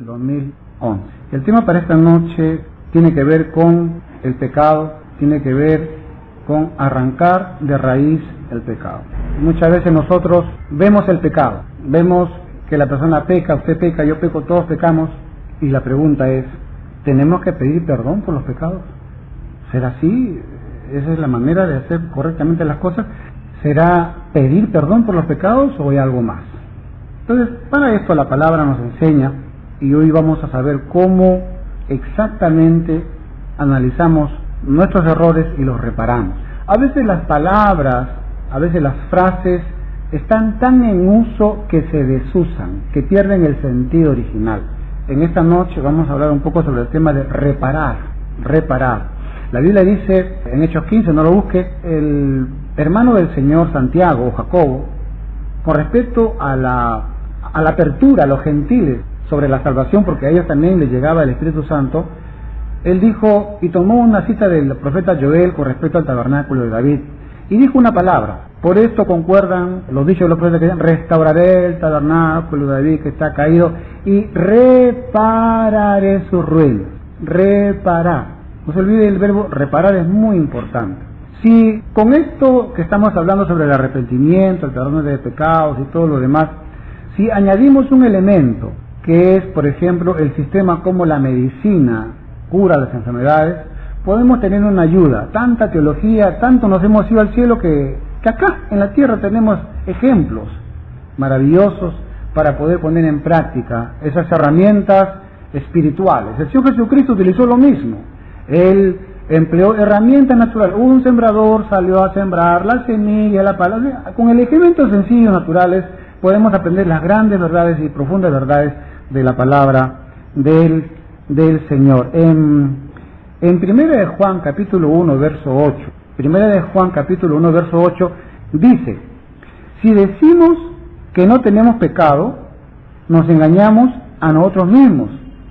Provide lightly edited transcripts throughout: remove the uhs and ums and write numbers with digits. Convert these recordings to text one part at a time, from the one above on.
2011. El tema para esta noche tiene que ver con el pecado, tiene que ver con arrancar de raíz el pecado. Muchas veces nosotros vemos el pecado, vemos que la persona peca, usted peca, yo peco, todos pecamos, y la pregunta es, ¿tenemos que pedir perdón por los pecados? ¿Será así? ¿Esa es la manera de hacer correctamente las cosas? ¿Será pedir perdón por los pecados o hay algo más? Entonces, para esto la palabra nos enseña, y hoy vamos a saber cómo exactamente analizamos nuestros errores y los reparamos. A veces las palabras, a veces las frases están tan en uso que se desusan, que pierden el sentido original. En esta noche vamos a hablar un poco sobre el tema de reparar. La Biblia dice en Hechos 15, no lo busque, el hermano del Señor Santiago o Jacobo, con respecto a la apertura a los gentiles sobre la salvación, porque a ellos también les llegaba el Espíritu Santo, él dijo, y tomó una cita del profeta Joel con respecto al tabernáculo de David, y dijo una palabra. Por esto concuerdan los dichos de los profetas que dicen, restauraré el tabernáculo de David que está caído y repararé sus ruinas. Reparar. No se olvide, el verbo reparar es muy importante. Si con esto que estamos hablando sobre el arrepentimiento, el perdón de pecados y todo lo demás, si añadimos un elemento que es, por ejemplo, el sistema como la medicina cura las enfermedades, podemos tener una ayuda. Tanta teología, tanto nos hemos ido al cielo que acá en la tierra tenemos ejemplos maravillosos para poder poner en práctica esas herramientas espirituales. El Señor Jesucristo utilizó lo mismo. Él empleó herramientas naturales. Un sembrador salió a sembrar la semilla, la palabra. Con elementos sencillos, naturales, podemos aprender las grandes verdades y profundas verdades de la palabra del Señor. En 1 de Juan capítulo 1 verso 8, 1 de Juan capítulo 1 verso 8 dice, si decimos que no tenemos pecado, nos engañamos a nosotros mismos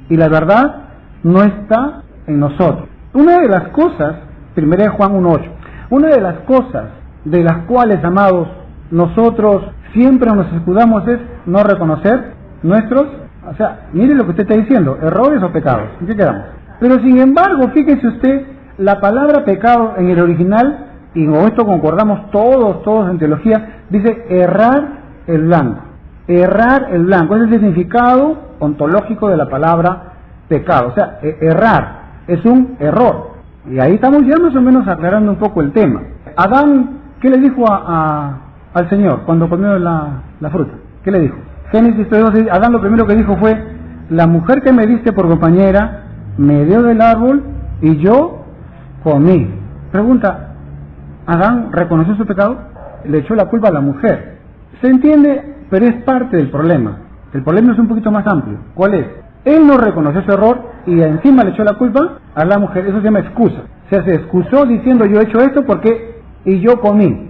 y la verdad no está en nosotros. Una de las cosas, 1 de Juan 1:8, una de las cosas de las cuales, amados, nosotros siempre nos escudamos es no reconocer nuestros, o sea, mire lo que usted está diciendo, errores o pecados, ¿en qué quedamos? Pero sin embargo, fíjese usted, la palabra pecado en el original, y con esto concordamos todos en teología, dice errar el blanco. Errar el blanco, es el significado ontológico de la palabra pecado. O sea, errar es un error. Y ahí estamos ya más o menos aclarando un poco el tema. Adán, ¿qué le dijo al Señor cuando comió la fruta? ¿Qué le dijo? Génesis 3:12, Adán lo primero que dijo fue, la mujer que me diste por compañera me dio del árbol y yo comí. Pregunta, ¿Adán reconoció su pecado? Le echó la culpa a la mujer. Se entiende, pero es parte del problema. El problema es un poquito más amplio. ¿Cuál es? Él no reconoció su error y encima le echó la culpa a la mujer. Eso se llama excusa. O sea, se excusó diciendo yo he hecho esto porque y yo comí.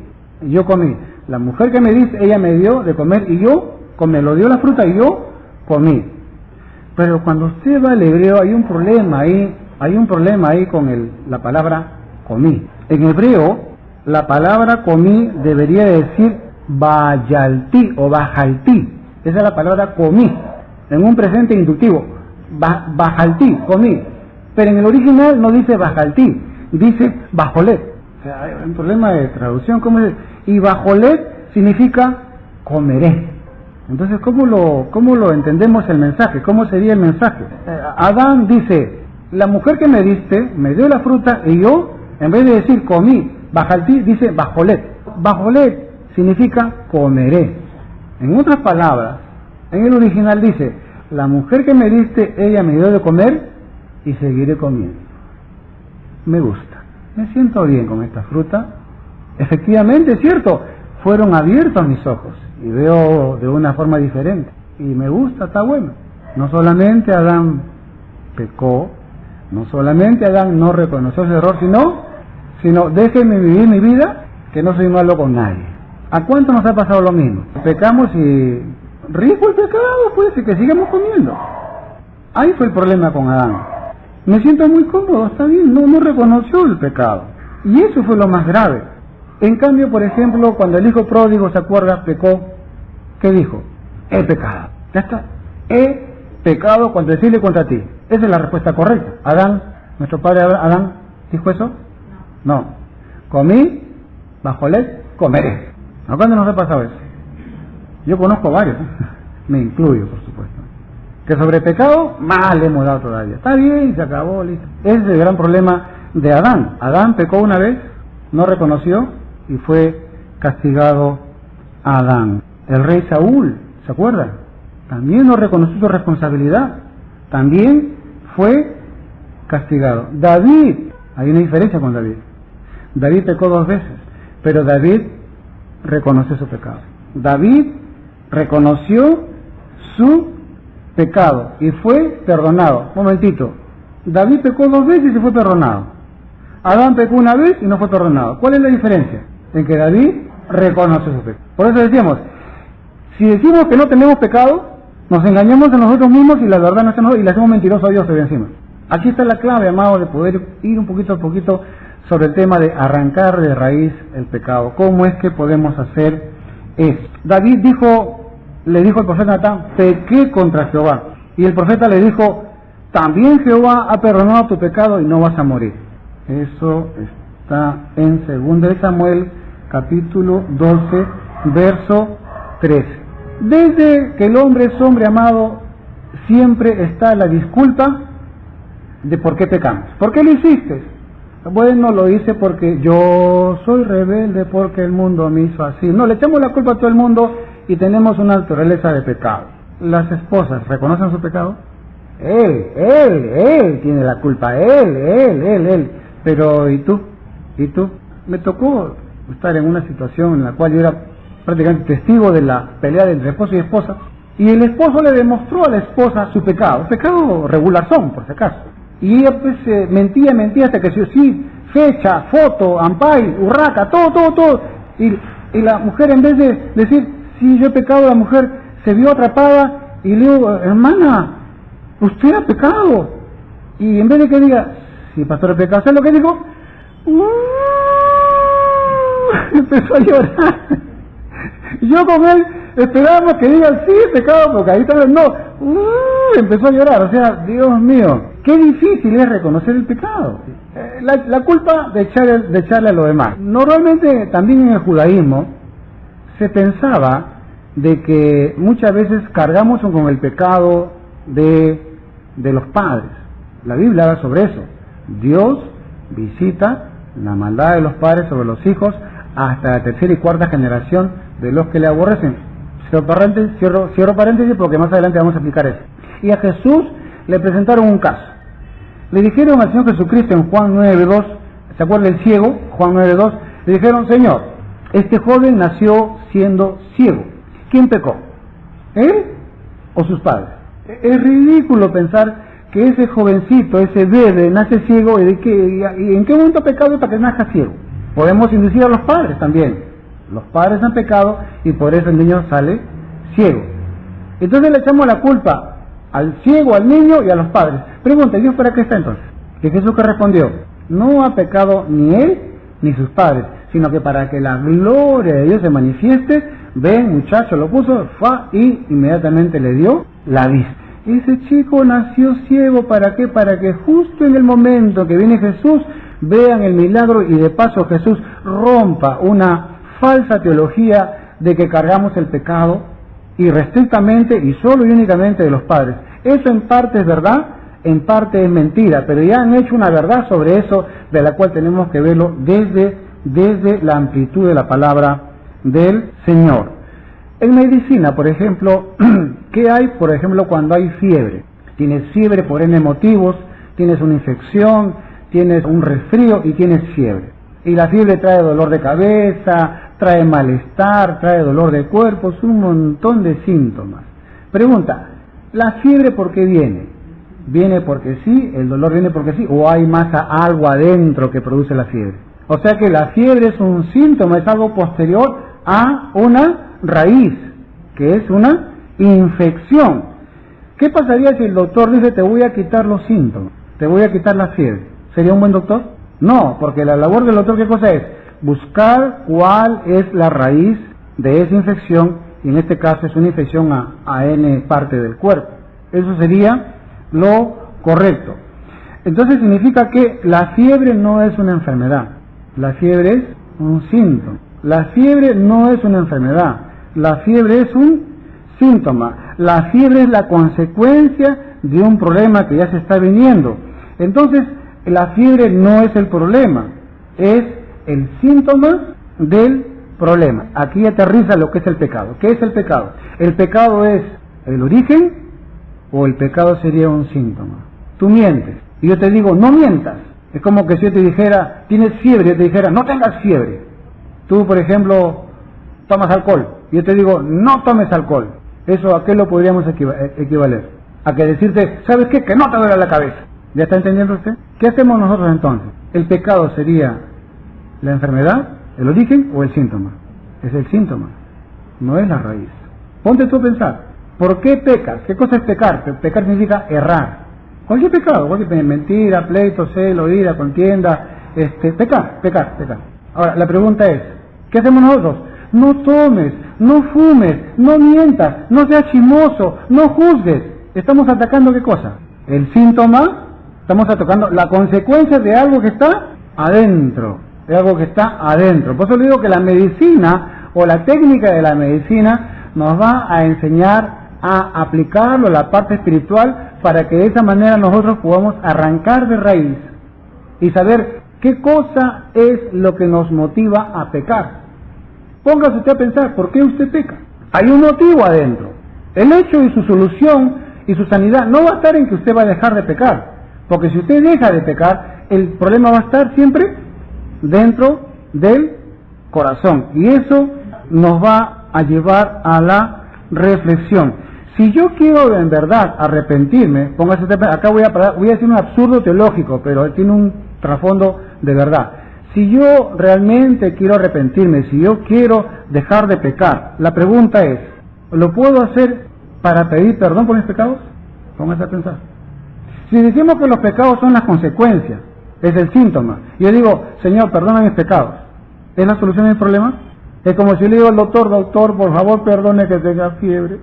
La mujer que me dice, ella me dio de comer y yo me lo dio la fruta y yo comí. Pero cuando usted va al hebreo hay un problema ahí con la palabra comí. En hebreo la palabra comí debería decir bayalti o bajalti. Esa es la palabra comí, en un presente inductivo. Bajalti, comí. Pero en el original no dice bajalti, dice bajolet. O sea, hay un problema de traducción. ¿Cómo es? Y bajolet significa comeré. Entonces, ¿cómo lo entendemos el mensaje? ¿Cómo sería el mensaje? Adán dice, la mujer que me diste me dio la fruta y yo, en vez de decir comí, bajalti, dice bajolet. Bajolet significa comeré. En otras palabras, en el original dice, la mujer que me diste, ella me dio de comer y seguiré comiendo. Me gusta, me siento bien con esta fruta. Efectivamente, es cierto, fueron abiertos mis ojos y veo de una forma diferente. Y me gusta, está bueno. No solamente Adán pecó, no solamente Adán no reconoció su error, sino déjenme vivir mi vida, que no soy malo con nadie. ¿A cuánto nos ha pasado lo mismo? Pecamos y rico el pecado, pues, y que sigamos comiendo. Ahí fue el problema con Adán. Me siento muy cómodo, está bien, no reconoció el pecado. Y eso fue lo más grave. En cambio, por ejemplo, cuando el hijo pródigo, ¿se acuerda? Pecó. ¿Qué dijo? He pecado. Ya está. He pecado contra el cielo y contra ti. Esa es la respuesta correcta. Adán, nuestro padre Adán, ¿dijo eso? No. Comí, bajo ley, comeré. ¿A cuándo nos ha pasado eso? Yo conozco varios, me incluyo, por supuesto. Que sobre pecado, mal hemos dado todavía. Está bien, se acabó, listo. Ese es el gran problema de Adán. Adán pecó una vez, no reconoció y fue castigado Adán. El rey Saúl, ¿se acuerdan? También no reconoció su responsabilidad. También fue castigado. David, hay una diferencia con David. David pecó 2 veces, pero David reconoció su pecado. David reconoció su pecado y fue perdonado. Un momentito. David pecó 2 veces y fue perdonado. Adán pecó una vez y no fue perdonado. ¿Cuál es la diferencia? En que David reconoce su pecado. Por eso decíamos, si decimos que no tenemos pecado, nos engañamos a nosotros mismos y la verdad no está en nosotros y le hacemos mentiroso a Dios de encima. Aquí está la clave, amado, de poder ir un poquito a poquito sobre el tema de arrancar de raíz el pecado. ¿Cómo es que podemos hacer esto? David le dijo al profeta Natán, pequé contra Jehová. Y el profeta le dijo, también Jehová ha perdonado tu pecado y no vas a morir. Eso está en 2 Samuel, capítulo 12, verso 13. Desde que el hombre es hombre, amado, siempre está la disculpa de por qué pecamos. ¿Por qué lo hiciste? Bueno, lo hice porque yo soy rebelde, porque el mundo me hizo así. No, le echamos la culpa a todo el mundo y tenemos una naturaleza de pecado. Las esposas, ¿reconocen su pecado? Él tiene la culpa, él. Pero, ¿y tú? Me tocó estar en una situación en la cual yo era prácticamente testigo de la pelea entre esposo y esposa, y el esposo le demostró a la esposa su pecado regular son, por si acaso. Y ella pues mentía hasta que sí, fecha, foto, ampay, urraca, todo. Y la mujer, en vez de decir, sí, yo he pecado, la mujer se vio atrapada y le digo, hermana, usted ha pecado. Y en vez de que diga, sí, pastor, he pecado, ¿sabes lo que dijo? Empezó a llorar. Yo con él esperábamos que diga, sí, he pecado, porque ahí tal vez no. Empezó a llorar, o sea, Dios mío, qué difícil es reconocer el pecado. La culpa de echarle a lo demás. Normalmente también en el judaísmo se pensaba de que muchas veces cargamos con el pecado de los padres. La Biblia habla sobre eso. Dios visita la maldad de los padres sobre los hijos hasta la 3ª y 4ª generación de los que le aborrecen. Cierro paréntesis porque más adelante vamos a explicar eso. Y a Jesús le presentaron un caso. Le dijeron al Señor Jesucristo en Juan 9:2, ¿se acuerda el ciego? Juan 9:2, le dijeron, Señor, este joven nació siendo ciego. ¿Quién pecó? ¿Él o sus padres? Es ridículo pensar que ese jovencito, ese bebé, nace ciego y en qué momento pecado para que nazca ciego. Podemos inducir a los padres también. Los padres han pecado y por eso el niño sale ciego. Entonces le echamos la culpa al ciego, al niño y a los padres. Pregunta, ¿Dios para qué está entonces? ¿Y Jesús qué respondió? No ha pecado ni él ni sus padres, sino que para que la gloria de Dios se manifieste, ven, muchacho, lo puso, y inmediatamente le dio la vista. Ese chico nació ciego, ¿para qué? Para que justo en el momento que viene Jesús, vean el milagro y de paso Jesús rompa una falsa teología de que cargamos el pecado irrestrictamente y solo y únicamente de los padres. Eso en parte es verdad, en parte es mentira, pero ya han hecho una verdad sobre eso, de la cual tenemos que verlo desde la amplitud de la palabra del Señor. En medicina, por ejemplo, ¿qué hay, por ejemplo, cuando hay fiebre? Tienes fiebre por N motivos, tienes una infección, tienes un resfrío y tienes fiebre. Y la fiebre trae dolor de cabeza, trae malestar, trae dolor de cuerpo, un montón de síntomas. Pregunta, ¿la fiebre por qué viene? ¿Viene porque sí? ¿El dolor viene porque sí? ¿O hay más algo adentro que produce la fiebre? O sea que la fiebre es un síntoma, es algo posterior a una raíz, que es una infección. ¿Qué pasaría si el doctor dice, te voy a quitar los síntomas, te voy a quitar la fiebre? ¿Sería un buen doctor? No, porque la labor del doctor, ¿qué cosa es? Buscar cuál es la raíz de esa infección, y en este caso es una infección a N parte del cuerpo. Eso sería lo correcto. Entonces significa que la fiebre no es una enfermedad, la fiebre es un síntoma. La fiebre no es una enfermedad, la fiebre es un síntoma. La fiebre es la consecuencia de un problema que ya se está viniendo. Entonces, la fiebre no es el problema, es el síntoma del problema. Aquí aterriza lo que es el pecado. ¿Qué es el pecado? ¿El pecado es el origen o el pecado sería un síntoma? Tú mientes y yo te digo, no mientas. Es como que si yo te dijera, tienes fiebre, yo te dijera, no tengas fiebre. Tú, por ejemplo, tomas alcohol y yo te digo, no tomes alcohol. ¿Eso a qué lo podríamos equivaler? A que decirte, ¿sabes qué? Que no te duele la cabeza. ¿Ya está entendiendo usted? ¿Qué hacemos nosotros entonces? ¿El pecado sería la enfermedad, el origen o el síntoma? Es el síntoma, no es la raíz. Ponte tú a pensar, ¿por qué pecas? ¿Qué cosa es pecar? Pecar significa errar. Cualquier pecado, cualquier mentira, pleito, celo, ira, contienda, pecar. Ahora, la pregunta es, ¿qué hacemos nosotros? No tomes, no fumes, no mientas, no seas chismoso, no juzgues. ¿Estamos atacando qué cosa? El síntoma. Estamos atacando la consecuencia de algo que está adentro, Por eso le digo que la medicina o la técnica de la medicina nos va a enseñar a aplicarlo a la parte espiritual para que de esa manera nosotros podamos arrancar de raíz y saber qué cosa es lo que nos motiva a pecar. Póngase usted a pensar, ¿por qué usted peca? Hay un motivo adentro. El hecho y su solución y su sanidad no va a estar en que usted va a dejar de pecar. Porque si usted deja de pecar, el problema va a estar siempre dentro del corazón. Y eso nos va a llevar a la reflexión. Si yo quiero en verdad arrepentirme, póngase acá voy a decir un absurdo teológico, pero tiene un trasfondo de verdad. Si yo realmente quiero arrepentirme, si yo quiero dejar de pecar, la pregunta es, ¿lo puedo hacer para pedir perdón por mis pecados? Póngase a pensar. Si decimos que los pecados son las consecuencias, es el síntoma, y yo digo, Señor, perdona mis pecados, ¿es la solución del problema? Es como si yo le digo al doctor, por favor, perdone que tenga fiebre,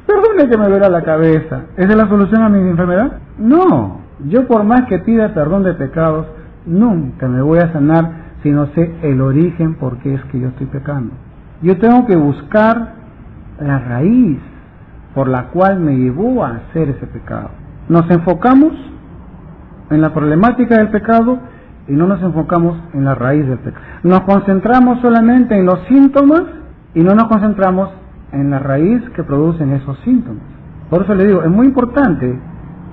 perdone que me duela la cabeza. ¿Esa es la solución a mi enfermedad? No, yo por más que pida perdón de pecados, nunca me voy a sanar si no sé el origen por qué es que yo estoy pecando. Yo tengo que buscar la raíz por la cual me llevó a hacer ese pecado. Nos enfocamos en la problemática del pecado y no nos enfocamos en la raíz del pecado. Nos concentramos solamente en los síntomas y no nos concentramos en la raíz que producen esos síntomas. Por eso le digo, es muy importante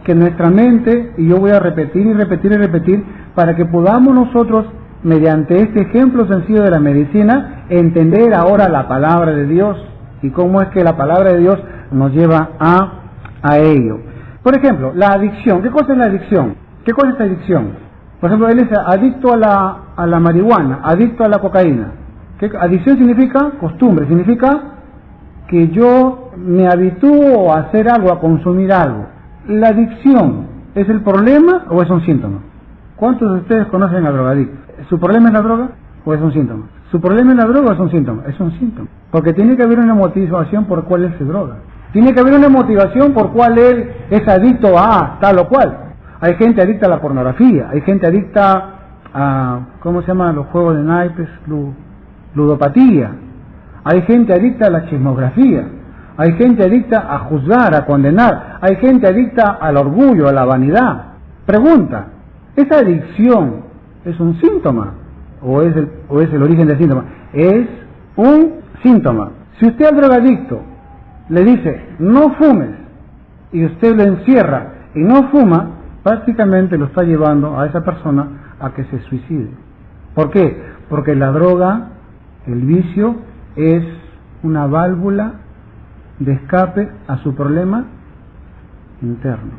que nuestra mente, y yo voy a repetir y repetir, para que podamos nosotros, mediante este ejemplo sencillo de la medicina, entender ahora la palabra de Dios y cómo es que la palabra de Dios nos lleva a ello. Por ejemplo, la adicción. ¿Qué cosa es la adicción? ¿Qué cosa es la adicción? Por ejemplo, él es adicto a la marihuana, adicto a la cocaína. Adicción significa costumbre, significa que yo me habitúo a hacer algo, a consumir algo. ¿La adicción es el problema o es un síntoma? ¿Cuántos de ustedes conocen al drogadicto? ¿Su problema es la droga o es un síntoma? ¿Su problema es la droga o es un síntoma? Es un síntoma. Porque tiene que haber una motivación por cuál él se droga. Tiene que haber una motivación por cuál él es adicto a tal o cual. Hay gente adicta a la pornografía, hay gente adicta a, ¿cómo se llaman los juegos de naipes? Ludopatía. Hay gente adicta a la chismografía. Hay gente adicta a juzgar, a condenar. Hay gente adicta al orgullo, a la vanidad. Pregunta, ¿esa adicción es un síntoma o es el origen del síntoma? Es un síntoma. Si usted al drogadicto le dice, no fumes, y usted lo encierra y no fuma, prácticamente lo está llevando a esa persona a que se suicide. ¿Por qué? Porque la droga, el vicio, es una válvula de escape a su problema interno.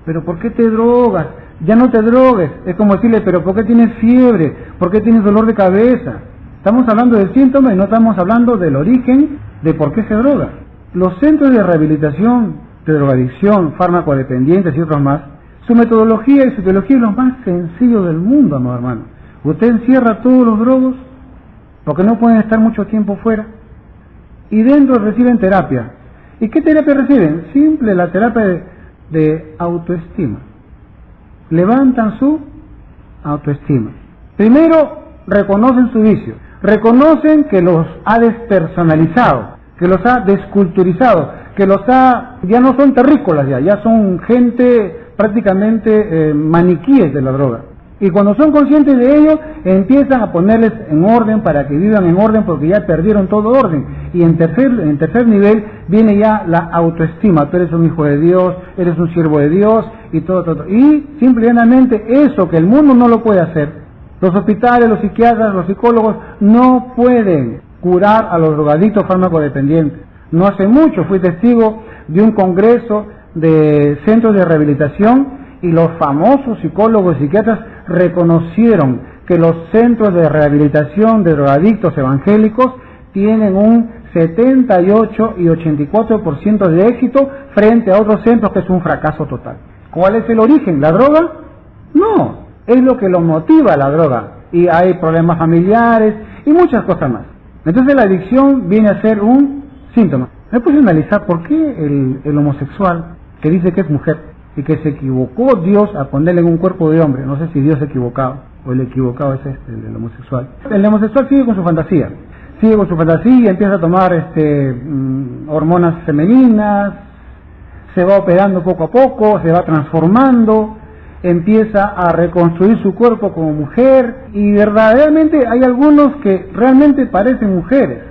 ¿Pero por qué te drogas? Ya no te drogues. Es como decirle, ¿pero por qué tienes fiebre? ¿Por qué tienes dolor de cabeza? Estamos hablando del síntoma y no estamos hablando del origen de por qué se droga. Los centros de rehabilitación de drogadicción, fármaco-dependientes y otros más, su metodología y su teología es lo más sencillo del mundo, amado hermano. Usted encierra a todos los drogos porque no pueden estar mucho tiempo fuera y dentro reciben terapia. ¿Y qué terapia reciben? Simple, la terapia de autoestima. Levantan su autoestima. Primero, reconocen su vicio. Reconocen que los ha despersonalizado, que los ha desculturizado, que ya no son terrícolas ya son gente prácticamente maniquíes de la droga. Y cuando son conscientes de ello, empiezan a ponerles en orden para que vivan en orden, porque ya perdieron todo orden. Y en tercer nivel viene ya la autoestima. Tú eres un hijo de Dios, eres un siervo de Dios, y todo. Y simplemente eso que el mundo no lo puede hacer. Los hospitales, los psiquiatras, los psicólogos no pueden curar a los drogadictos farmacodependientes. No hace mucho fui testigo de un congreso de centros de rehabilitación, y los famosos psicólogos y psiquiatras reconocieron que los centros de rehabilitación de drogadictos evangélicos tienen un 78 y 84% de éxito frente a otros centros que es un fracaso total. ¿Cuál es el origen? ¿La droga? No, es lo que los motiva la droga. Y hay problemas familiares y muchas cosas más. Entonces la adicción viene a ser un síntoma. Me puse a analizar por qué el homosexual, que dice que es mujer, y que se equivocó Dios a ponerle en un cuerpo de hombre, no sé si Dios se ha equivocado, o el equivocado es el homosexual. El homosexual sigue con su fantasía, empieza a tomar hormonas femeninas, se va operando poco a poco, se va transformando, empieza a reconstruir su cuerpo como mujer, y verdaderamente hay algunos que realmente parecen mujeres,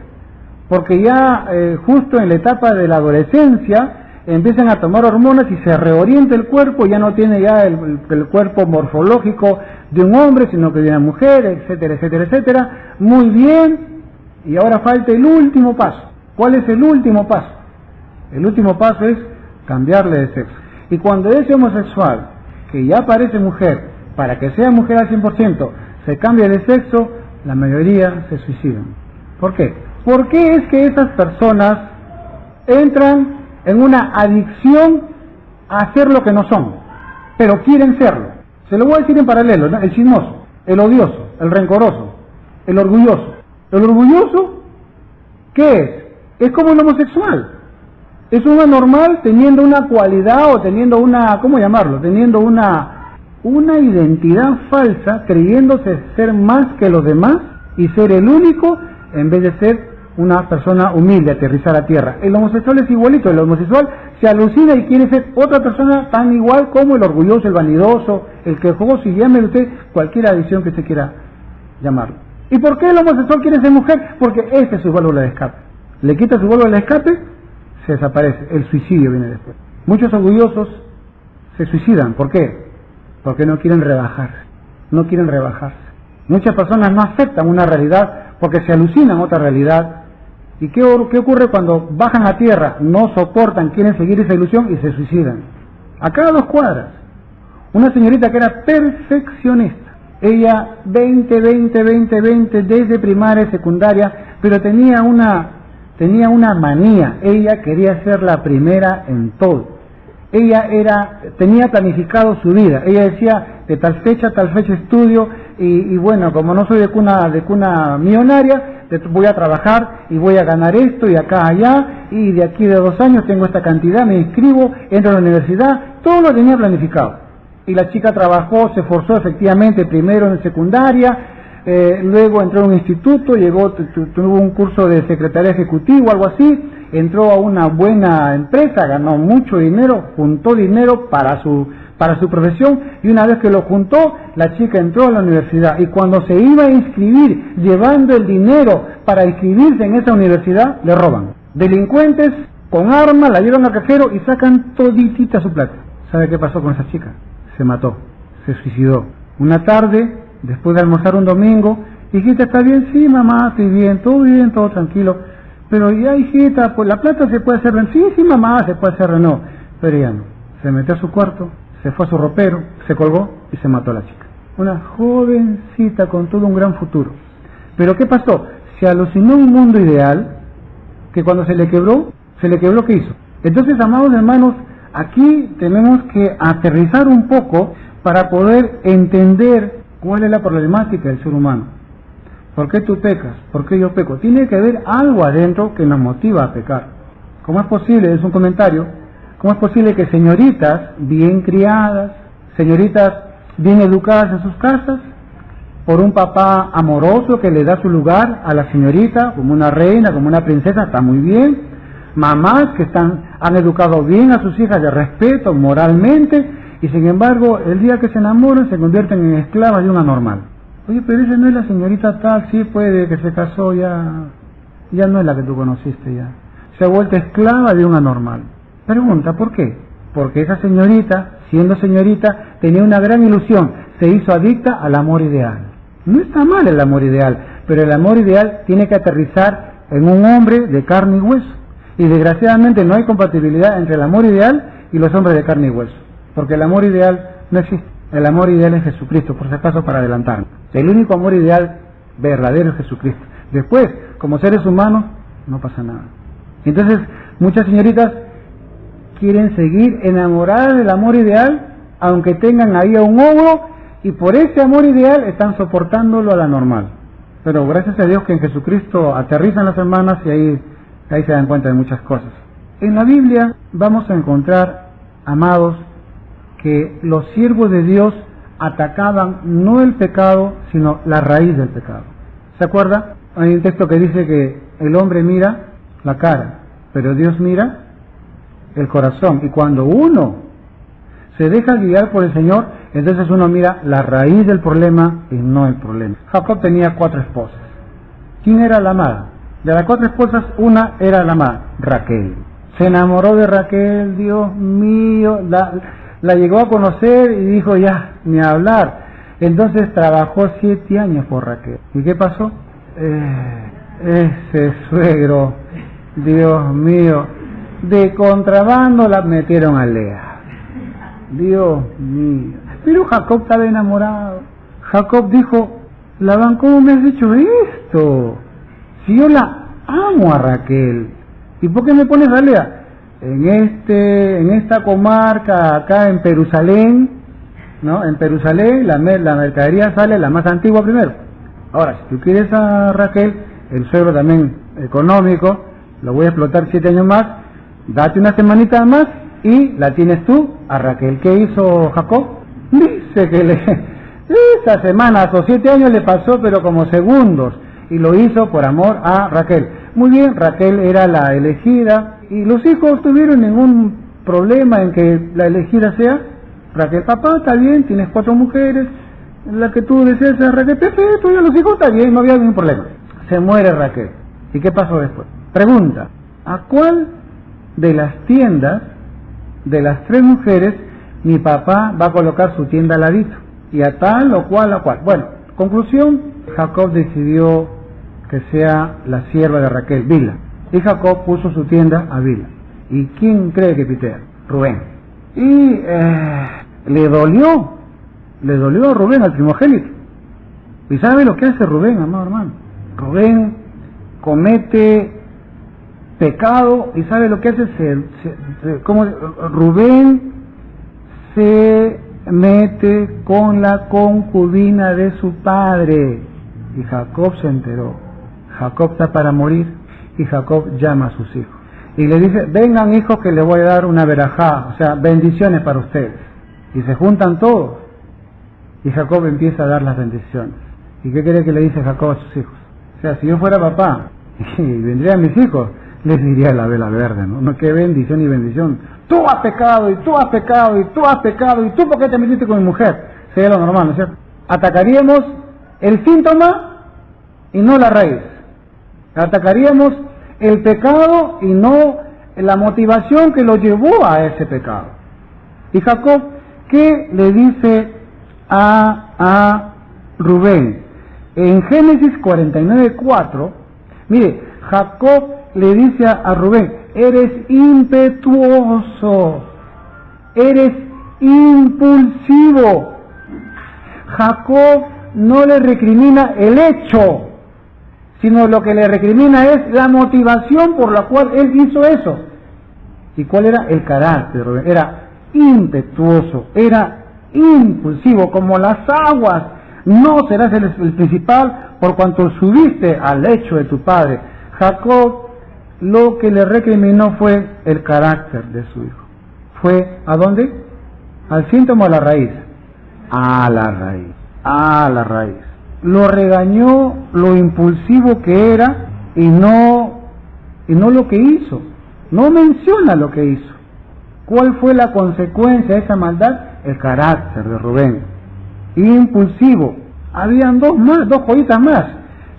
porque ya justo en la etapa de la adolescencia empiezan a tomar hormonas y se reorienta el cuerpo, ya no tiene ya el cuerpo morfológico de un hombre, sino que de una mujer, etcétera, etcétera, etcétera. Muy bien, y ahora falta el último paso. ¿Cuál es el último paso? El último paso es cambiarle de sexo. Y cuando ese homosexual, que ya parece mujer, para que sea mujer al 100%, se cambia de sexo, la mayoría se suicidan. ¿Por qué? ¿Por qué es que esas personas entran en una adicción a hacer lo que no son, pero quieren serlo? Se lo voy a decir en paralelo, ¿no? El chismoso, el odioso, el rencoroso, el orgulloso. ¿El orgulloso qué es? Es como el homosexual. Es un anormal teniendo una cualidad o teniendo una, ¿cómo llamarlo? Teniendo una identidad falsa, creyéndose ser más que los demás y ser el único en vez de ser una persona humilde, aterrizar a tierra. El homosexual es igualito, el homosexual se alucina y quiere ser otra persona tan igual como el orgulloso, el vanidoso, el quejoso, y llame usted cualquier adicción que usted quiera llamarlo. ¿Y por qué el homosexual quiere ser mujer? Porque esta es su válvula de escape. Le quita su válvula de escape, se desaparece, el suicidio viene después. Muchos orgullosos se suicidan, ¿por qué? Porque no quieren rebajarse, Muchas personas no aceptan una realidad porque se alucinan otra realidad. ¿Y qué ocurre cuando bajan a tierra? No soportan, quieren seguir esa ilusión y se suicidan. A cada 2 cuadras, una señorita que era perfeccionista. Ella 20 desde primaria y secundaria, pero tenía una manía. Ella quería ser la primera en todo. Ella tenía planificado su vida. Ella decía, de tal fecha estudio, y bueno, como no soy de cuna millonaria, voy a trabajar y voy a ganar esto y acá allá, y de aquí de 2 años tengo esta cantidad, me inscribo, entro a la universidad, todo lo tenía planificado. Y la chica trabajó, se esforzó efectivamente, primero en secundaria, luego entró a un instituto, tuvo un curso de secretaría ejecutiva, algo así, entró a una buena empresa, ganó mucho dinero, juntó dinero para su profesión, y una vez que lo juntó, la chica entró a la universidad, y cuando se iba a inscribir, llevando el dinero para inscribirse en esa universidad, le roban. Delincuentes con armas la llevan al cajero y sacan toditita su plata. ¿Sabe qué pasó con esa chica? Se mató, se suicidó. Una tarde, después de almorzar un domingo, hijita, ¿está bien? Sí, mamá, estoy bien, todo tranquilo. Pero ya, hijita, pues la plata se puede hacer, sí, mamá, se puede hacer, no. Pero ya no. Se metió a su cuarto, se fue a su ropero, se colgó y se mató a la chica. Una jovencita con todo un gran futuro. Pero ¿qué pasó? Se alucinó un mundo ideal que cuando se le quebró, ¿qué hizo? Entonces, amados hermanos, aquí tenemos que aterrizar un poco para poder entender cuál es la problemática del ser humano. ¿Por qué tú pecas? ¿Por qué yo peco? Tiene que haber algo adentro que nos motiva a pecar. ¿Cómo es posible? Es un comentario. ¿Cómo es posible que señoritas bien criadas, señoritas bien educadas en sus casas, por un papá amoroso que le da su lugar a la señorita como una reina, como una princesa, está muy bien, mamás que han educado bien a sus hijas de respeto moralmente, y sin embargo el día que se enamoran se convierten en esclavas de una normal? Oye, pero esa no es la señorita tal, sí, puede que se casó, ya no es la que tú conociste, ya se ha vuelto esclava de una normal. Pregunta, ¿por qué? Porque esa señorita, siendo señorita, tenía una gran ilusión, se hizo adicta al amor ideal. No está mal el amor ideal, pero el amor ideal tiene que aterrizar en un hombre de carne y hueso. Y desgraciadamente no hay compatibilidad entre el amor ideal y los hombres de carne y hueso, porque el amor ideal no existe. El amor ideal es Jesucristo, por si acaso, para adelantarme. El único amor ideal verdadero es Jesucristo. Después, como seres humanos, no pasa nada. Entonces, muchas señoritas quieren seguir enamoradas del amor ideal, aunque tengan ahí a un ogro, y por ese amor ideal están soportándolo a la normal. Pero gracias a Dios que en Jesucristo aterrizan las hermanas y ahí se dan cuenta de muchas cosas. En la Biblia vamos a encontrar, amados, que los siervos de Dios atacaban no el pecado, sino la raíz del pecado. ¿Se acuerda? Hay un texto que dice que el hombre mira la cara, pero Dios mira el corazón. Y cuando uno se deja guiar por el Señor, entonces uno mira la raíz del problema y no el problema. Jacob tenía 4 esposas. ¿Quién era la amada? De las 4 esposas, una era la amada, Raquel. Se enamoró de Raquel, Dios mío, la llegó a conocer y dijo, ya, ni hablar. Entonces trabajó 7 años por Raquel. ¿Y qué pasó? Ese suegro, Dios mío, de contrabando la metieron a Lea. Dios mío. Pero Jacob estaba enamorado. Jacob dijo, Labán, ¿cómo me has hecho esto? Si yo la amo a Raquel, ¿y por qué me pones a Lea? En esta comarca, acá en Jerusalén, ¿no? En Jerusalén la mercadería sale la más antigua primero. Ahora, si tú quieres a Raquel, el suegro también económico, lo voy a explotar 7 años más, date una semanita más y la tienes tú a Raquel. ¿Qué hizo Jacob? Dice que esas semanas o 7 años le pasó, pero como segundos, y lo hizo por amor a Raquel. Muy bien, Raquel era la elegida, y los hijos tuvieron ningún problema en que la elegida sea Raquel. Papá, está bien, tienes 4 mujeres, la que tú deseas es Raquel, perfecto, y a los hijos está bien, no había ningún problema. Se muere Raquel. ¿Y qué pasó después? Pregunta, ¿a cuál de las tiendas de las 3 mujeres mi papá va a colocar su tienda al ladito? Y a tal o cual, a cual. Bueno, conclusión, Jacob decidió que sea la sierva de Raquel, Bila. Y Jacob puso su tienda a Bila. ¿Y quién cree que pitea? Rubén. Y le dolió a Rubén, al primogénito. ¿Y sabe lo que hace Rubén, amado hermano? Rubén comete pecado, y sabe lo que hace, Rubén se mete con la concubina de su padre, y Jacob se enteró. Jacob está para morir, y Jacob llama a sus hijos y le dice, vengan hijos que les voy a dar una verajá, o sea, bendiciones para ustedes. Y se juntan todos, y Jacob empieza a dar las bendiciones. ¿Y qué cree que le dice Jacob a sus hijos? O sea, si yo fuera papá y vendrían mis hijos, les diría la vela verde, ¿no? No, qué bendición y bendición. Tú has pecado, y tú has pecado, y tú has pecado, y tú por qué te metiste con mi mujer. Sería lo normal, ¿no es cierto? Atacaríamos el síntoma y no la raíz. Atacaríamos el pecado y no la motivación que lo llevó a ese pecado. Y Jacob, ¿qué le dice a Rubén? En Génesis 49:4, mire, Jacob le dice a Rubén, eres impetuoso, eres impulsivo. Jacob no le recrimina el hecho, sino lo que le recrimina es la motivación por la cual él hizo eso. ¿Y cuál era el carácter de Rubén? Era impetuoso, era impulsivo, como las aguas. No serás el principal por cuanto subiste al lecho de tu padre. Jacob lo que le recriminó fue el carácter de su hijo. ¿Fue a dónde? ¿Al síntoma o a la raíz? A la raíz, a la raíz. Lo regañó lo impulsivo que era y no lo que hizo. No menciona lo que hizo. ¿Cuál fue la consecuencia de esa maldad? El carácter de Rubén. Impulsivo. Habían dos joyitas más,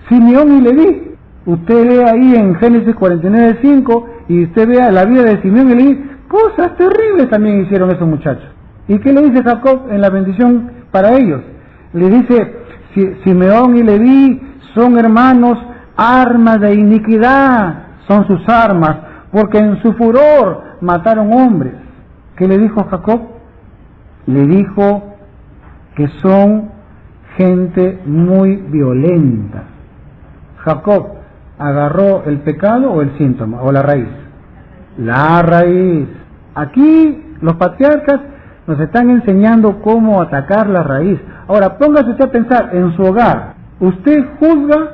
Simeón y Leví. Usted ve ahí en Génesis 49:5 y usted vea la vida de Simeón y Leví. Cosas terribles también hicieron esos muchachos. ¿Y qué le dice Jacob en la bendición para ellos? Le dice, Simeón y Leví son hermanos, armas de iniquidad son sus armas, porque en su furor mataron hombres. ¿Qué le dijo Jacob? Le dijo que son gente muy violenta. Jacob agarró el pecado o el síntoma o la raíz. La raíz. Aquí los patriarcas nos están enseñando cómo atacar la raíz. Ahora póngase usted a pensar en su hogar. Usted juzga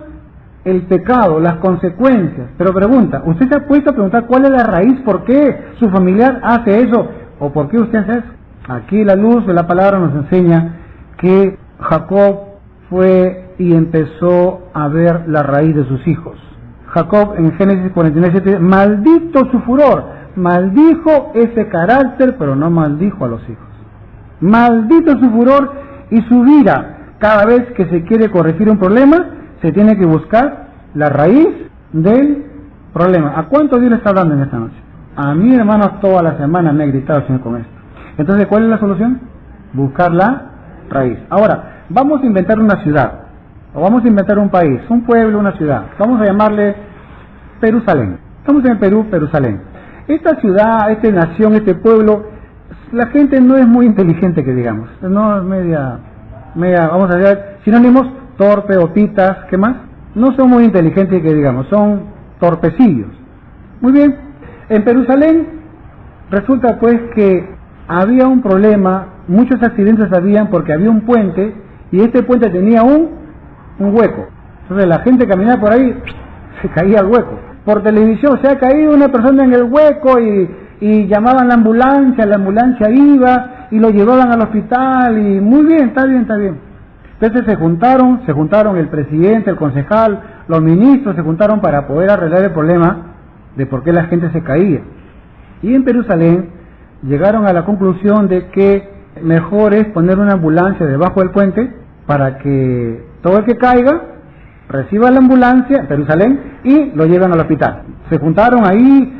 el pecado, las consecuencias, pero pregunta, ¿usted se ha puesto a preguntar cuál es la raíz? ¿Por qué su familiar hace eso? ¿O por qué usted hace eso? Aquí la luz de la palabra nos enseña que Jacob fue y empezó a ver la raíz de sus hijos. Jacob en Génesis 49:7, maldito su furor, maldijo ese carácter, pero no maldijo a los hijos. Maldito su furor y su ira. Cada vez que se quiere corregir un problema, se tiene que buscar la raíz del problema. ¿A cuánto Dios le está hablando en esta noche? A mí, hermanos, toda la semana me ha gritado el Señor con esto. Entonces, ¿cuál es la solución? Buscar la raíz. Ahora, vamos a inventar una ciudad, o vamos a inventar un país, un pueblo, una ciudad. Vamos a llamarle Perusalén. Estamos en el Perú, Perusalén. Esta ciudad, esta nación, este pueblo, la gente no es muy inteligente, que digamos. No es media, vamos a ver, sinónimos, torpe, opitas, ¿qué más? No son muy inteligentes, que digamos, son torpecillos. Muy bien, en Perusalén resulta pues que había un problema, muchos accidentes habían porque había un puente y este puente tenía un hueco. Entonces la gente caminaba por ahí, se caía al hueco. Por televisión se ha caído una persona en el hueco y llamaban la ambulancia iba y lo llevaban al hospital y muy bien, está bien. Entonces se juntaron el presidente, el concejal, los ministros se juntaron para poder arreglar el problema de por qué la gente se caía. Y en Perusalén llegaron a la conclusión de que mejor es poner una ambulancia debajo del puente para que todo el que caiga reciba la ambulancia en Perusalén y lo llevan al hospital. Se juntaron ahí,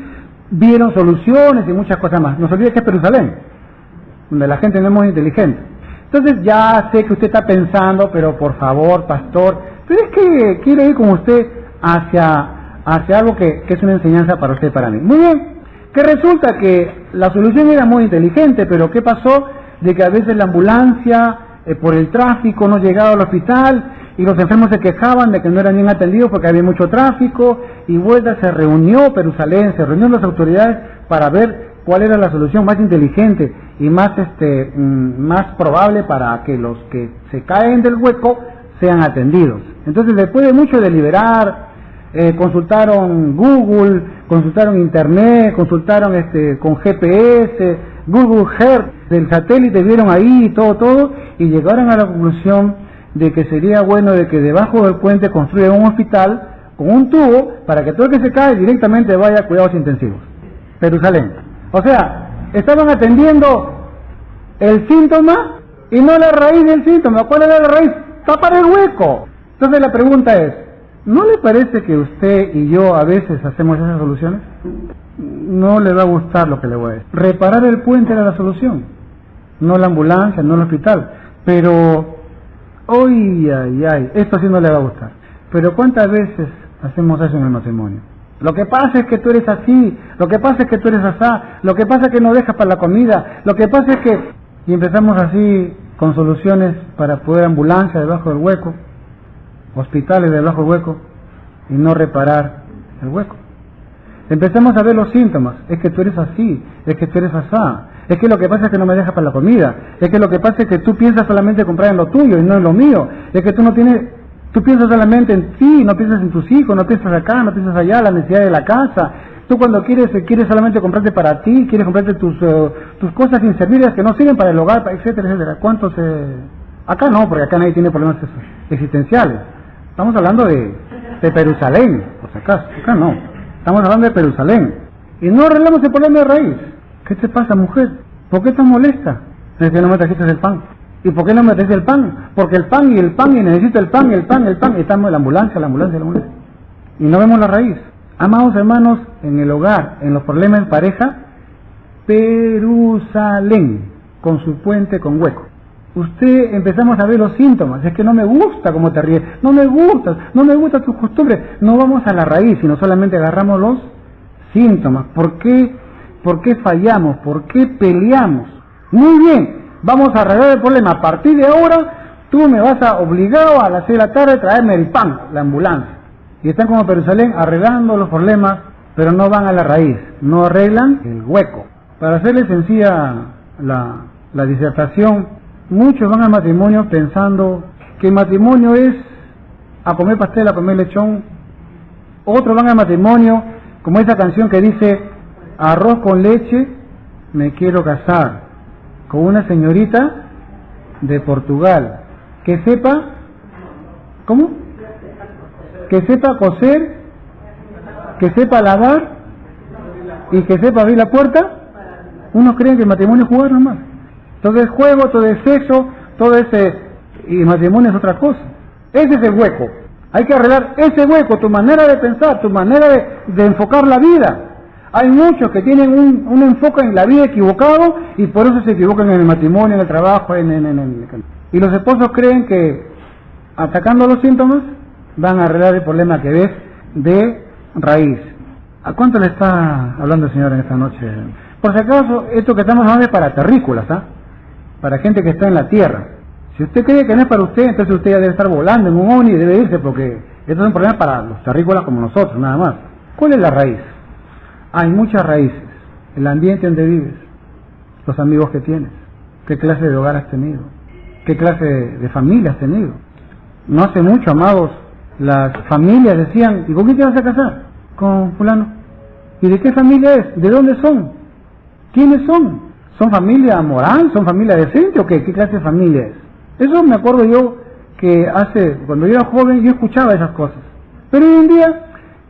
vieron soluciones y muchas cosas más. No se olvide que es Perusalén, donde la gente no es muy inteligente. Entonces ya sé que usted está pensando, pero por favor, pastor, pero es que quiero ir con usted hacia algo que es una enseñanza para usted y para mí. Muy bien, que resulta que la solución era muy inteligente, pero ¿qué pasó? De que a veces la ambulancia, por el tráfico, no llegaba al hospital y los enfermos se quejaban de que no eran bien atendidos porque había mucho tráfico y vuelta se reunió Perusalén, se reunieron las autoridades para ver cuál era la solución más inteligente y más probable para que los que se caen del hueco sean atendidos. Entonces, después de mucho deliberar, consultaron Google, consultaron Internet, consultaron con GPS, Google Earth, del satélite, vieron ahí todo, y llegaron a la conclusión de que sería bueno de que debajo del puente construyan un hospital con un tubo para que todo el que se cae directamente vaya a cuidados intensivos. Perusalén. O sea, estaban atendiendo el síntoma y no la raíz del síntoma. ¿Cuál era la raíz? Tapar el hueco. Entonces la pregunta es, ¿no le parece que usted y yo a veces hacemos esas soluciones? No le va a gustar lo que le voy a decir. Reparar el puente era la solución, no la ambulancia, no el hospital. Pero, esto sí no le va a gustar. Pero ¿cuántas veces hacemos eso en el matrimonio? Lo que pasa es que tú eres así, lo que pasa es que tú eres asá, lo que pasa es que no dejas para la comida, lo que pasa es que... Y empezamos así con soluciones para poder ambulancia debajo del hueco, hospitales debajo del hueco, y no reparar el hueco. Empezamos a ver los síntomas, es que tú eres así, es que tú eres asá, es que lo que pasa es que no me dejas para la comida, es que lo que pasa es que tú piensas solamente comprar en lo tuyo y no en lo mío, es que tú no tienes... Tú piensas solamente en ti, no piensas en tus hijos, no piensas acá, no piensas allá, la necesidad de la casa. Tú cuando quieres solamente comprarte para ti, quieres comprarte tus cosas inservibles que no sirven para el hogar, etcétera, etcétera. ¿Cuántos? Acá no, porque acá nadie tiene problemas existenciales. Estamos hablando de Jerusalén, por si acaso. Acá no. Estamos hablando de Jerusalén. Y no arreglamos el problema de raíz. ¿Qué te pasa, mujer? ¿Por qué estás molesta? Es que no me trajiste el pan. ¿Y por qué no me trajiste el pan? Porque el pan, y necesito el pan. Y estamos en la ambulancia. Y no vemos la raíz. Amados hermanos, en el hogar, en los problemas en pareja, Jerusalén, con su puente con hueco. Empezamos a ver los síntomas. Es que no me gusta cómo te ríes, no me gusta tus costumbres. No vamos a la raíz, sino solamente agarramos los síntomas. ¿Por qué fallamos? ¿Por qué peleamos? Muy bien, vamos a arreglar el problema. A partir de ahora, tú me vas a obligar a las 6 de la tarde a traerme el pan, la ambulancia. Y están como Jerusalén arreglando los problemas, pero no van a la raíz, no arreglan el hueco. Para hacerle sencilla la disertación, muchos van al matrimonio pensando que el matrimonio es a comer pastel, a comer lechón. Otros van al matrimonio como esa canción que dice: arroz con leche, me quiero casar con una señorita de Portugal que sepa, ¿cómo? Que sepa coser, que sepa lavar y que sepa abrir la puerta. Unos creen que el matrimonio es jugar nomás. Todo es juego, todo es sexo, y el matrimonio es otra cosa. Ese es el hueco. Hay que arreglar ese hueco, tu manera de pensar, tu manera de enfocar la vida. Hay muchos que tienen un enfoque en la vida equivocado y por eso se equivocan en el matrimonio, en el trabajo, y los esposos creen que atacando los síntomas van a arreglar el problema que ves de raíz. ¿A cuánto le está hablando el Señor en esta noche? Por si acaso, esto que estamos hablando es para terrícolas, para gente que está en la tierra. Si usted cree que no es para usted, entonces usted ya debe estar volando en un ovni y debe irse, porque esto es un problema para los terrícolas como nosotros, nada más. ¿Cuál es la raíz? Hay muchas raíces. El ambiente donde vives, los amigos que tienes, qué clase de hogar has tenido, qué clase de familia has tenido. No hace mucho, amados, las familias decían: ¿y con quién te vas a casar? Con fulano. ¿Y de qué familia es? ¿De dónde son? ¿Quiénes son? ¿Son familia moral? ¿Son familia decente o qué? ¿Qué clase de familia es? Eso me acuerdo yo que cuando yo era joven, yo escuchaba esas cosas. Pero hoy en día,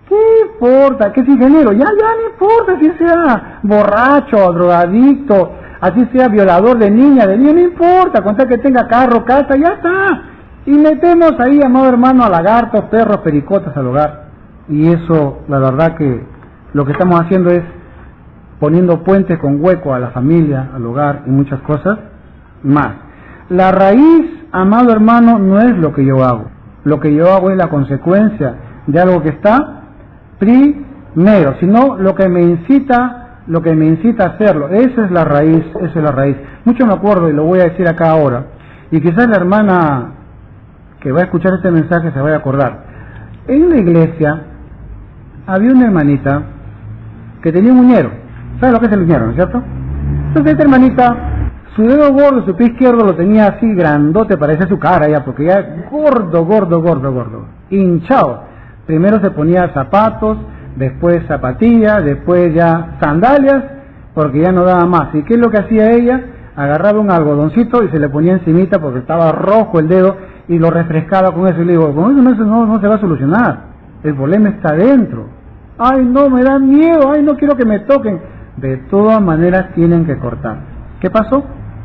¿qué importa? ¿Qué es ingeniero? Ya no importa si sea borracho, drogadicto, así sea violador de niña, no importa, con tal que tenga carro, casa, ya está. Y metemos ahí, amado hermano, a lagartos, perros, pericotas al hogar. Y eso, la verdad que lo que estamos haciendo es poniendo puentes con hueco a la familia, al hogar y muchas cosas más. La raíz, amado hermano, no es lo que yo hago. Lo que yo hago es la consecuencia de algo que está primero, sino lo que me incita a hacerlo. Esa es la raíz, Mucho me acuerdo, y lo voy a decir acá ahora, y quizás la hermana que va a escuchar este mensaje se vaya a acordar. En la iglesia había una hermanita que tenía un uñero. ¿Sabes lo que es el uñero, no es cierto? Entonces esta hermanita, su dedo gordo, su pie izquierdo lo tenía así grandote, parecía su cara ya, porque ya gordo, hinchado. Primero se ponía zapatos, después zapatillas, después ya sandalias, porque ya no daba más. ¿Y qué es lo que hacía ella? Agarraba un algodoncito y se le ponía encimita porque estaba rojo el dedo y lo refrescaba con eso. Y le digo, con eso no se va a solucionar. El problema está dentro. Ay, no, me da miedo, ay, no quiero que me toquen. De todas maneras tienen que cortar. ¿Qué pasó?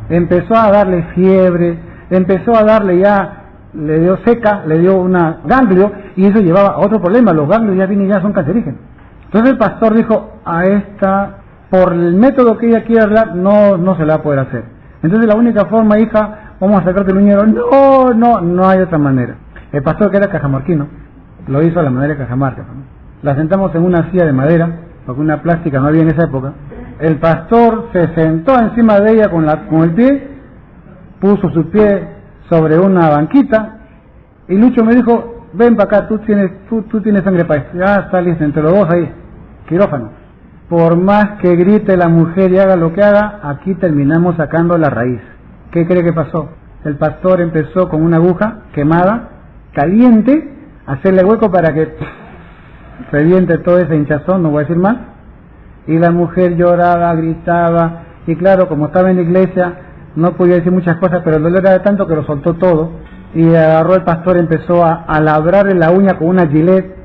Empezó a darle fiebre, empezó a darle ya, le dio seca, le dio una ganglio, y eso llevaba a otro problema. Los ganglios ya son cancerígenos. Entonces el pastor dijo: a esta, por el método que ella quiere hablar, no se la va a poder hacer. Entonces la única forma, hija, vamos a sacarte el uñero. No hay otra manera. El pastor, que era cajamarquino, lo hizo a la manera de Cajamarca. La sentamos en una silla de madera, porque una plástica no había en esa época. El pastor se sentó encima de ella con el pie, puso su pie sobre una banquita, y Lucho me dijo: ven para acá, tú tienes sangre para esto. Ya está listo, entre los dos ahí, quirófano. Por más que grite la mujer y haga lo que haga, aquí terminamos sacando la raíz. ¿Qué cree que pasó? El pastor empezó con una aguja quemada caliente, hacerle hueco para que reviente todo ese hinchazón, no voy a decir más. Y la mujer lloraba, gritaba, y claro, como estaba en la iglesia, no podía decir muchas cosas, pero el dolor era tanto que lo soltó todo, y agarró el pastor, empezó a labrarle la uña con una gilet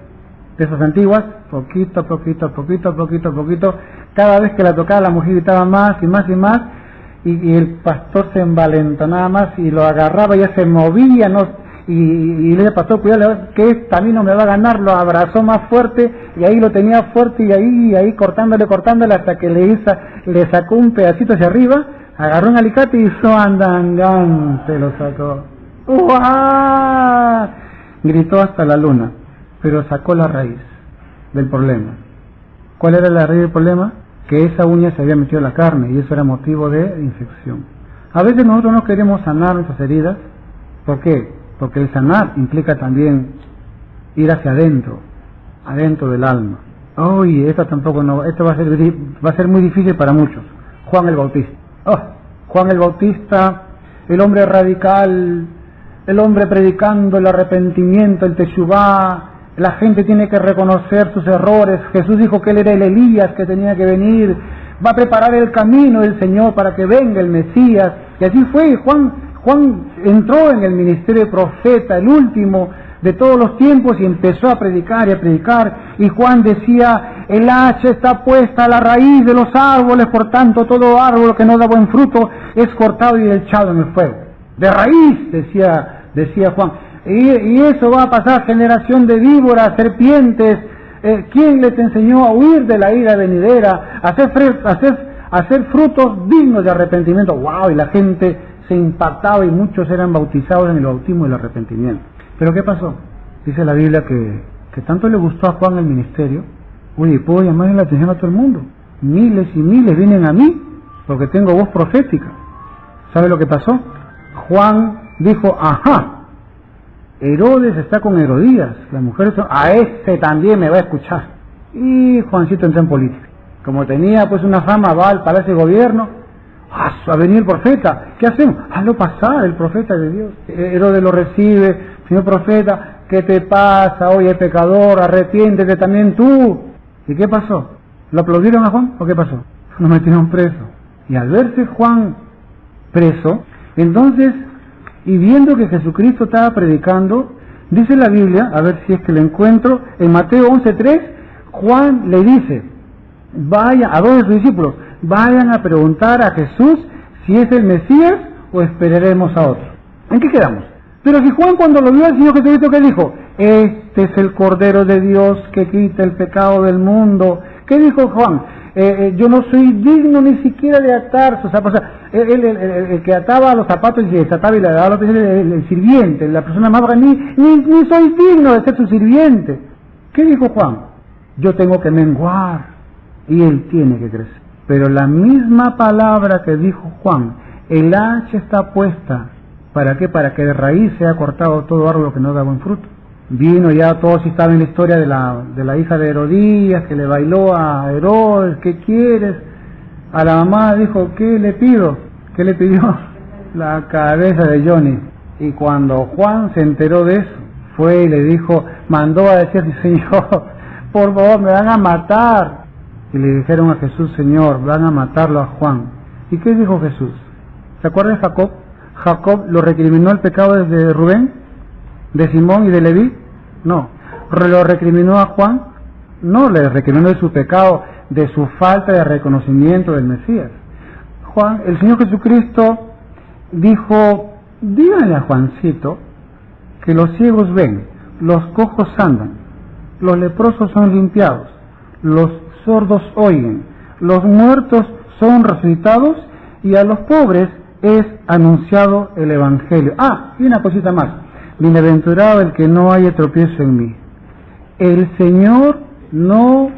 de esas antiguas, poquito a poquito, cada vez que la tocaba la mujer gritaba más y más y más, y el pastor se envalentonaba más y lo agarraba, ya se movía, y le dijo, pastor, cuidado, que esta a mí no me va a ganar, lo abrazó más fuerte, y ahí lo tenía fuerte, y ahí cortándole, hasta que le sacó un pedacito hacia arriba, agarró un alicate y hizo andangán, se lo sacó. ¡Uah! Gritó hasta la luna, pero sacó la raíz del problema. ¿Cuál era la raíz del problema? Que esa uña se había metido en la carne, y eso era motivo de infección. A veces nosotros no queremos sanar nuestras heridas. ¿Por qué? Porque el sanar implica también ir hacia adentro del alma. Oye, esto va a ser muy difícil para muchos. Juan el Bautista. Juan el Bautista, el hombre radical, el hombre predicando el arrepentimiento, el teshuvá. La gente tiene que reconocer sus errores. Jesús dijo que él era el Elías que tenía que venir. Va a preparar el camino del Señor para que venga el Mesías. Y así fue. Juan entró en el ministerio de profeta, el último de todos los tiempos, y empezó a predicar y a predicar. Y Juan decía, el hacha está puesta a la raíz de los árboles, por tanto todo árbol que no da buen fruto es cortado y echado en el fuego. De raíz, decía Juan. Y eso va a pasar, generación de víboras, serpientes. ¿Quién les enseñó a huir de la ira venidera, a hacer frutos dignos de arrepentimiento? ¡Wow! Y la gente se impactaba y muchos eran bautizados en el bautismo del arrepentimiento. ¿Pero qué pasó? Dice la Biblia que tanto le gustó a Juan el ministerio. Oye, puedo llamarle la atención a todo el mundo. Miles y miles vienen a mí porque tengo voz profética. ¿Sabe lo que pasó? Juan dijo, ajá, Herodes está con Herodías, la mujer, a ese también me va a escuchar. Y Juancito entró en política. Como tenía pues una fama, va al palacio de gobierno, va a venir el profeta, ¿qué hacemos? Hazlo pasar, el profeta de Dios. Herodes lo recibe, señor profeta, ¿qué te pasa? Oye, pecador, arrepiéntete también tú. ¿Y qué pasó? ¿Lo aplaudieron a Juan o qué pasó? Lo metieron preso. Y al verse Juan preso, entonces, y viendo que Jesucristo estaba predicando, dice la Biblia, a ver si es que lo encuentro, en Mateo 11:3, Juan le dice, vaya a dos de sus discípulos, vayan a preguntar a Jesús si es el Mesías o esperaremos a otro. ¿En qué quedamos? Pero si Juan, cuando lo vio al Señor Jesucristo, ¿qué dijo? Este es el Cordero de Dios que quita el pecado del mundo. ¿Qué dijo Juan? Yo no soy digno ni siquiera de atar sus zapatos. O sea, el que ataba los zapatos y desataba y le daba los el sirviente, la persona más baja, ni soy digno de ser su sirviente. ¿Qué dijo Juan? Yo tengo que menguar y él tiene que crecer. Pero la misma palabra que dijo Juan, el hacha está puesta, ¿para qué? Para que de raíz sea cortado todo árbol que no da buen fruto. Vino ya, todos estaban en la historia de la hija de Herodías, que le bailó a Herodes, ¿qué quieres? A la mamá dijo, ¿qué le pido? ¿Qué le pidió? La cabeza de Johnny. Y cuando Juan se enteró de eso, fue y le dijo, mandó a decir, Señor, por favor, me van a matar. Y le dijeron a Jesús, Señor, van a matarlo a Juan. ¿Y qué dijo Jesús? ¿Se acuerda de Jacob? Jacob lo recriminó el pecado de Rubén, de Simón y de Leví. No. ¿Lo recriminó a Juan? No, le recriminó de su pecado, de su falta de reconocimiento del Mesías. Juan, el Señor Jesucristo dijo, díganle a Juancito que los ciegos ven, los cojos andan, los leprosos son limpiados, los sordos oyen, los muertos son resucitados y a los pobres es anunciado el Evangelio. Y una cosita más. Bienaventurado el que no haya tropiezo en mí. El Señor no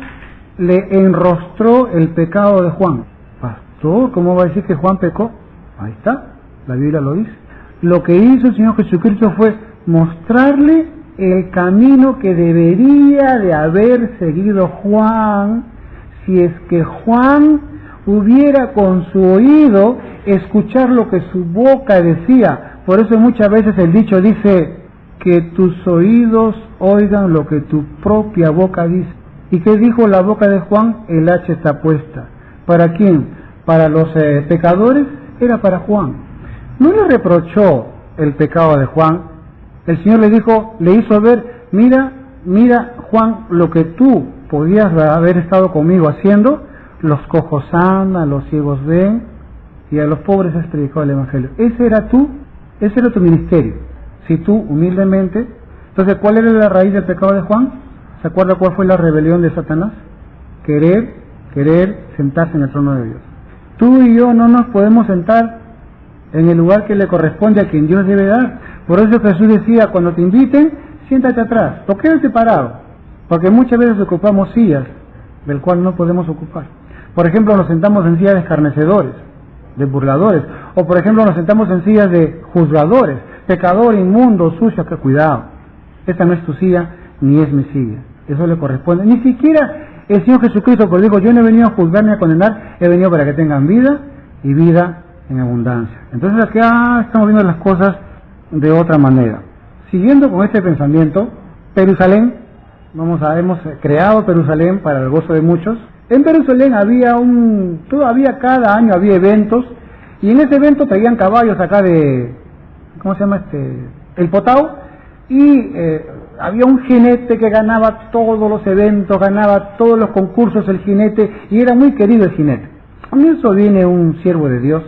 le enrostró el pecado de Juan. Pastor, ¿cómo va a decir que Juan pecó? Ahí está, la Biblia lo dice. Lo que hizo el Señor Jesucristo fue mostrarle el camino que debería de haber seguido Juan, si es que Juan hubiera con su oído escuchar lo que su boca decía. Por eso muchas veces el dicho dice que tus oídos oigan lo que tu propia boca dice. ¿Y qué dijo la boca de Juan? El hacha está puesta. ¿Para quién? Para los pecadores, era para Juan. No le reprochó el pecado de Juan. El Señor le dijo, le hizo ver, mira Juan, lo que tú podías haber estado conmigo haciendo, los cojos sanan, los ciegos ven, y a los pobres has predicado el Evangelio. Ese era tu ministerio. Si tú humildemente, entonces, ¿cuál era la raíz del pecado de Juan? ¿Se acuerda cuál fue la rebelión de Satanás? Querer sentarse en el trono de Dios. Tú y yo no nos podemos sentar en el lugar que le corresponde a quien Dios debe dar. Por eso Jesús decía, cuando te inviten, siéntate atrás, o quédate parado, porque muchas veces ocupamos sillas del cual no podemos ocupar. Por ejemplo, nos sentamos en sillas de escarnecedores, de burladores, o por ejemplo nos sentamos en sillas de juzgadores, pecador, inmundo, sucio, que cuidado. Esta no es tu silla, ni es mi silla. Eso le corresponde. Ni siquiera el Señor Jesucristo, porque dijo, yo no he venido a juzgar ni a condenar, he venido para que tengan vida y vida en abundancia. Entonces acá estamos viendo las cosas de otra manera. Siguiendo con este pensamiento, Jerusalén, hemos creado Jerusalén para el gozo de muchos. En Jerusalén todavía cada año había eventos, y en ese evento traían caballos acá de, ¿cómo se llama el potao? Y había un jinete que ganaba todos los eventos, ganaba todos los concursos el jinete, y era muy querido el jinete. A mí eso viene un siervo de Dios,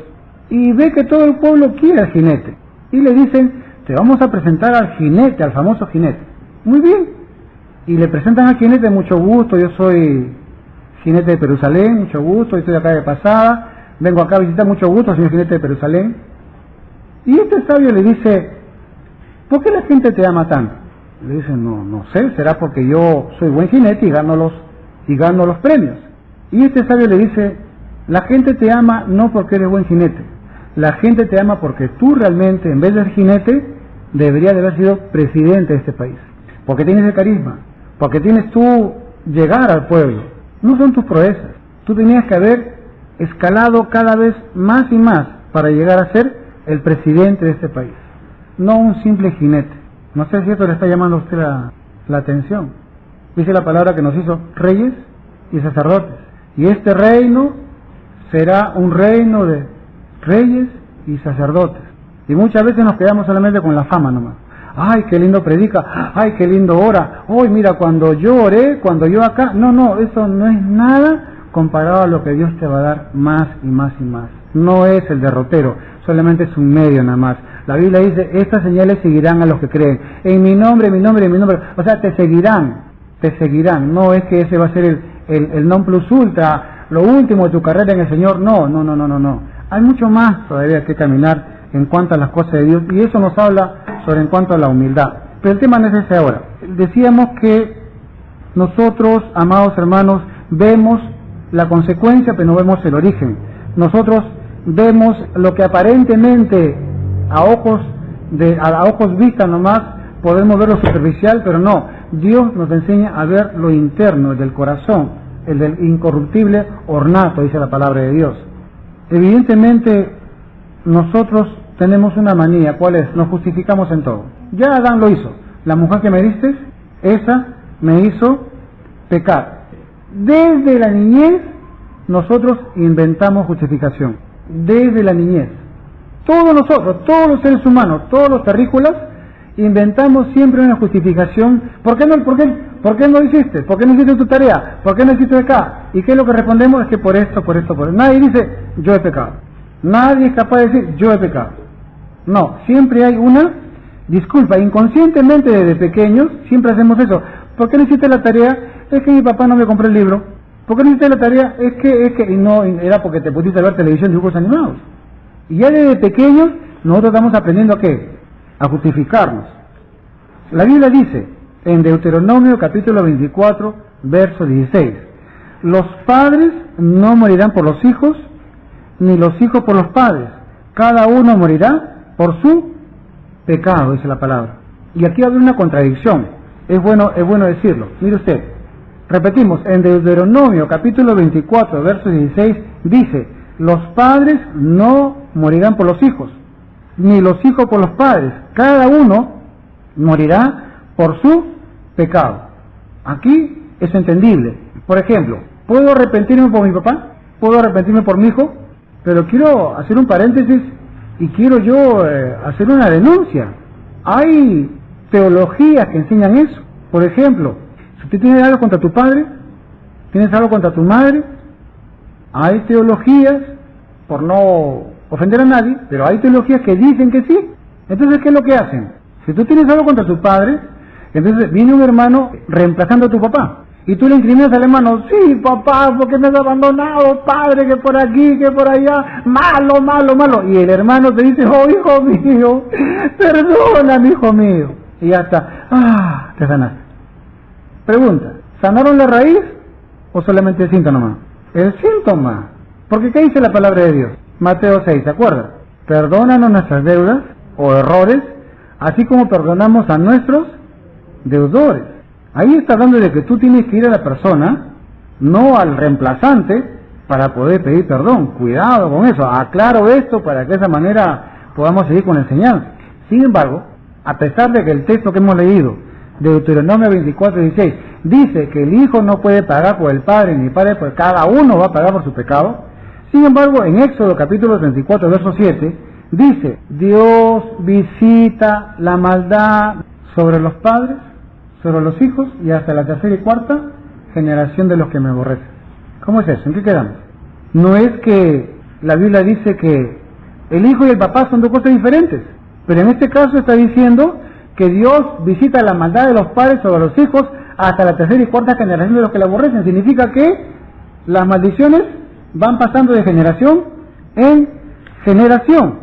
y ve que todo el pueblo quiere al jinete, y le dicen, te vamos a presentar al jinete, al famoso jinete. Muy bien, y le presentan al jinete, mucho gusto, yo soy jinete de Jerusalén, mucho gusto, estoy acá de pasada, vengo acá a visitar, mucho gusto, soy jinete de Jerusalén. Y este sabio le dice, ¿por qué la gente te ama tanto? Le dice, no sé, será porque yo soy buen jinete y gano los premios. Y este sabio le dice, la gente te ama no porque eres buen jinete, la gente te ama porque tú realmente, en vez de ser jinete, deberías de haber sido presidente de este país, porque tienes el carisma, porque tienes tú llegar al pueblo. No son tus proezas, tú tenías que haber escalado cada vez más y más para llegar a ser el presidente de este país, no un simple jinete. No sé si esto le está llamando a usted la atención. Dice la palabra que nos hizo reyes y sacerdotes, y este reino será un reino de reyes y sacerdotes. Y muchas veces nos quedamos solamente con la fama nomás. Ay, qué lindo predica, ay, qué lindo ora, hoy mira, cuando yo oré, cuando yo acá, no, eso no es nada comparado a lo que Dios te va a dar más y más y más. No es el derrotero, solamente es un medio nada más. La Biblia dice, estas señales seguirán a los que creen, en mi nombre, o sea, te seguirán, no es que ese va a ser el non plus ultra, lo último de tu carrera en el Señor, no. Hay mucho más todavía que caminar en cuanto a las cosas de Dios, y eso nos habla sobre en cuanto a la humildad. Pero el tema no es ese ahora. Decíamos que nosotros, amados hermanos, vemos la consecuencia, pero no vemos el origen. Nosotros vemos lo que aparentemente a ojos vista nomás podemos ver lo superficial, pero no. Dios nos enseña a ver lo interno, el del corazón, el del incorruptible ornato, dice la palabra de Dios. Evidentemente, nosotros tenemos una manía, ¿cuál es? Nos justificamos en todo. Ya Adán lo hizo. La mujer que me diste, esa me hizo pecar. Desde la niñez, nosotros inventamos justificación. Desde la niñez. Todos nosotros, todos los seres humanos, todos los terrícolas, inventamos siempre una justificación. ¿Por qué no lo hiciste? ¿Por qué no hiciste tu tarea? ¿Por qué no hiciste acá? ¿Y qué es lo que respondemos? Es que por esto. Nadie dice, yo he pecado. Nadie es capaz de decir, yo he pecado. No, siempre hay una disculpa. Inconscientemente desde pequeños siempre hacemos eso. ¿Por qué no hiciste la tarea? Es que mi papá no me compró el libro. ¿Por qué no hiciste la tarea? Es que y no era porque te pusiste a ver televisión, dibujos animados. Y ya desde pequeños nosotros estamos aprendiendo ¿a qué? A justificarnos. La Biblia dice en Deuteronomio capítulo 24, verso 16, los padres no morirán por los hijos, ni los hijos por los padres. Cada uno morirá por su pecado, dice la palabra. Y aquí había una contradicción. Es bueno decirlo. Mire usted, repetimos, en Deuteronomio capítulo 24, verso 16, dice, los padres no morirán por los hijos, ni los hijos por los padres. Cada uno morirá por su pecado. Aquí es entendible. Por ejemplo, ¿puedo arrepentirme por mi papá? ¿Puedo arrepentirme por mi hijo? Pero quiero hacer un paréntesis y quiero yo hacer una denuncia. Hay teologías que enseñan eso. Por ejemplo, si tú tienes algo contra tu padre, tienes algo contra tu madre, hay teologías, por no ofender a nadie, pero hay teologías que dicen que sí. Entonces, ¿qué es lo que hacen? Si tú tienes algo contra tu padre, entonces viene un hermano reemplazando a tu papá. Y tú le incriminas al hermano, sí, papá, porque me has abandonado, padre, que por aquí, que por allá, malo, malo, malo. Y el hermano te dice, oh, hijo mío, perdóname, hijo mío. Y ya está, te sanaste. Pregunta, ¿sanaron la raíz o solamente el síntoma? El síntoma. Porque ¿qué dice la palabra de Dios? Mateo 6, ¿se acuerdan? Perdónanos nuestras deudas o errores, así como perdonamos a nuestros deudores. Ahí está hablando de que tú tienes que ir a la persona, no al reemplazante, para poder pedir perdón. Cuidado con eso, aclaro esto para que de esa manera podamos seguir con la enseñanza. Sin embargo, a pesar de que el texto que hemos leído, de Deuteronomio 24:16, dice que el hijo no puede pagar por el padre ni el padre, pues cada uno va a pagar por su pecado. Sin embargo, en Éxodo capítulo 34, verso 7, dice, Dios visita la maldad sobre los padres, sobre los hijos y hasta la tercera y cuarta generación de los que me aborrecen. ¿Cómo es eso? ¿En qué quedamos? No es que la Biblia dice que el hijo y el papá son dos cosas diferentes, pero en este caso está diciendo que Dios visita la maldad de los padres sobre los hijos hasta la tercera y cuarta generación de los que le aborrecen. Significa que las maldiciones van pasando de generación en generación.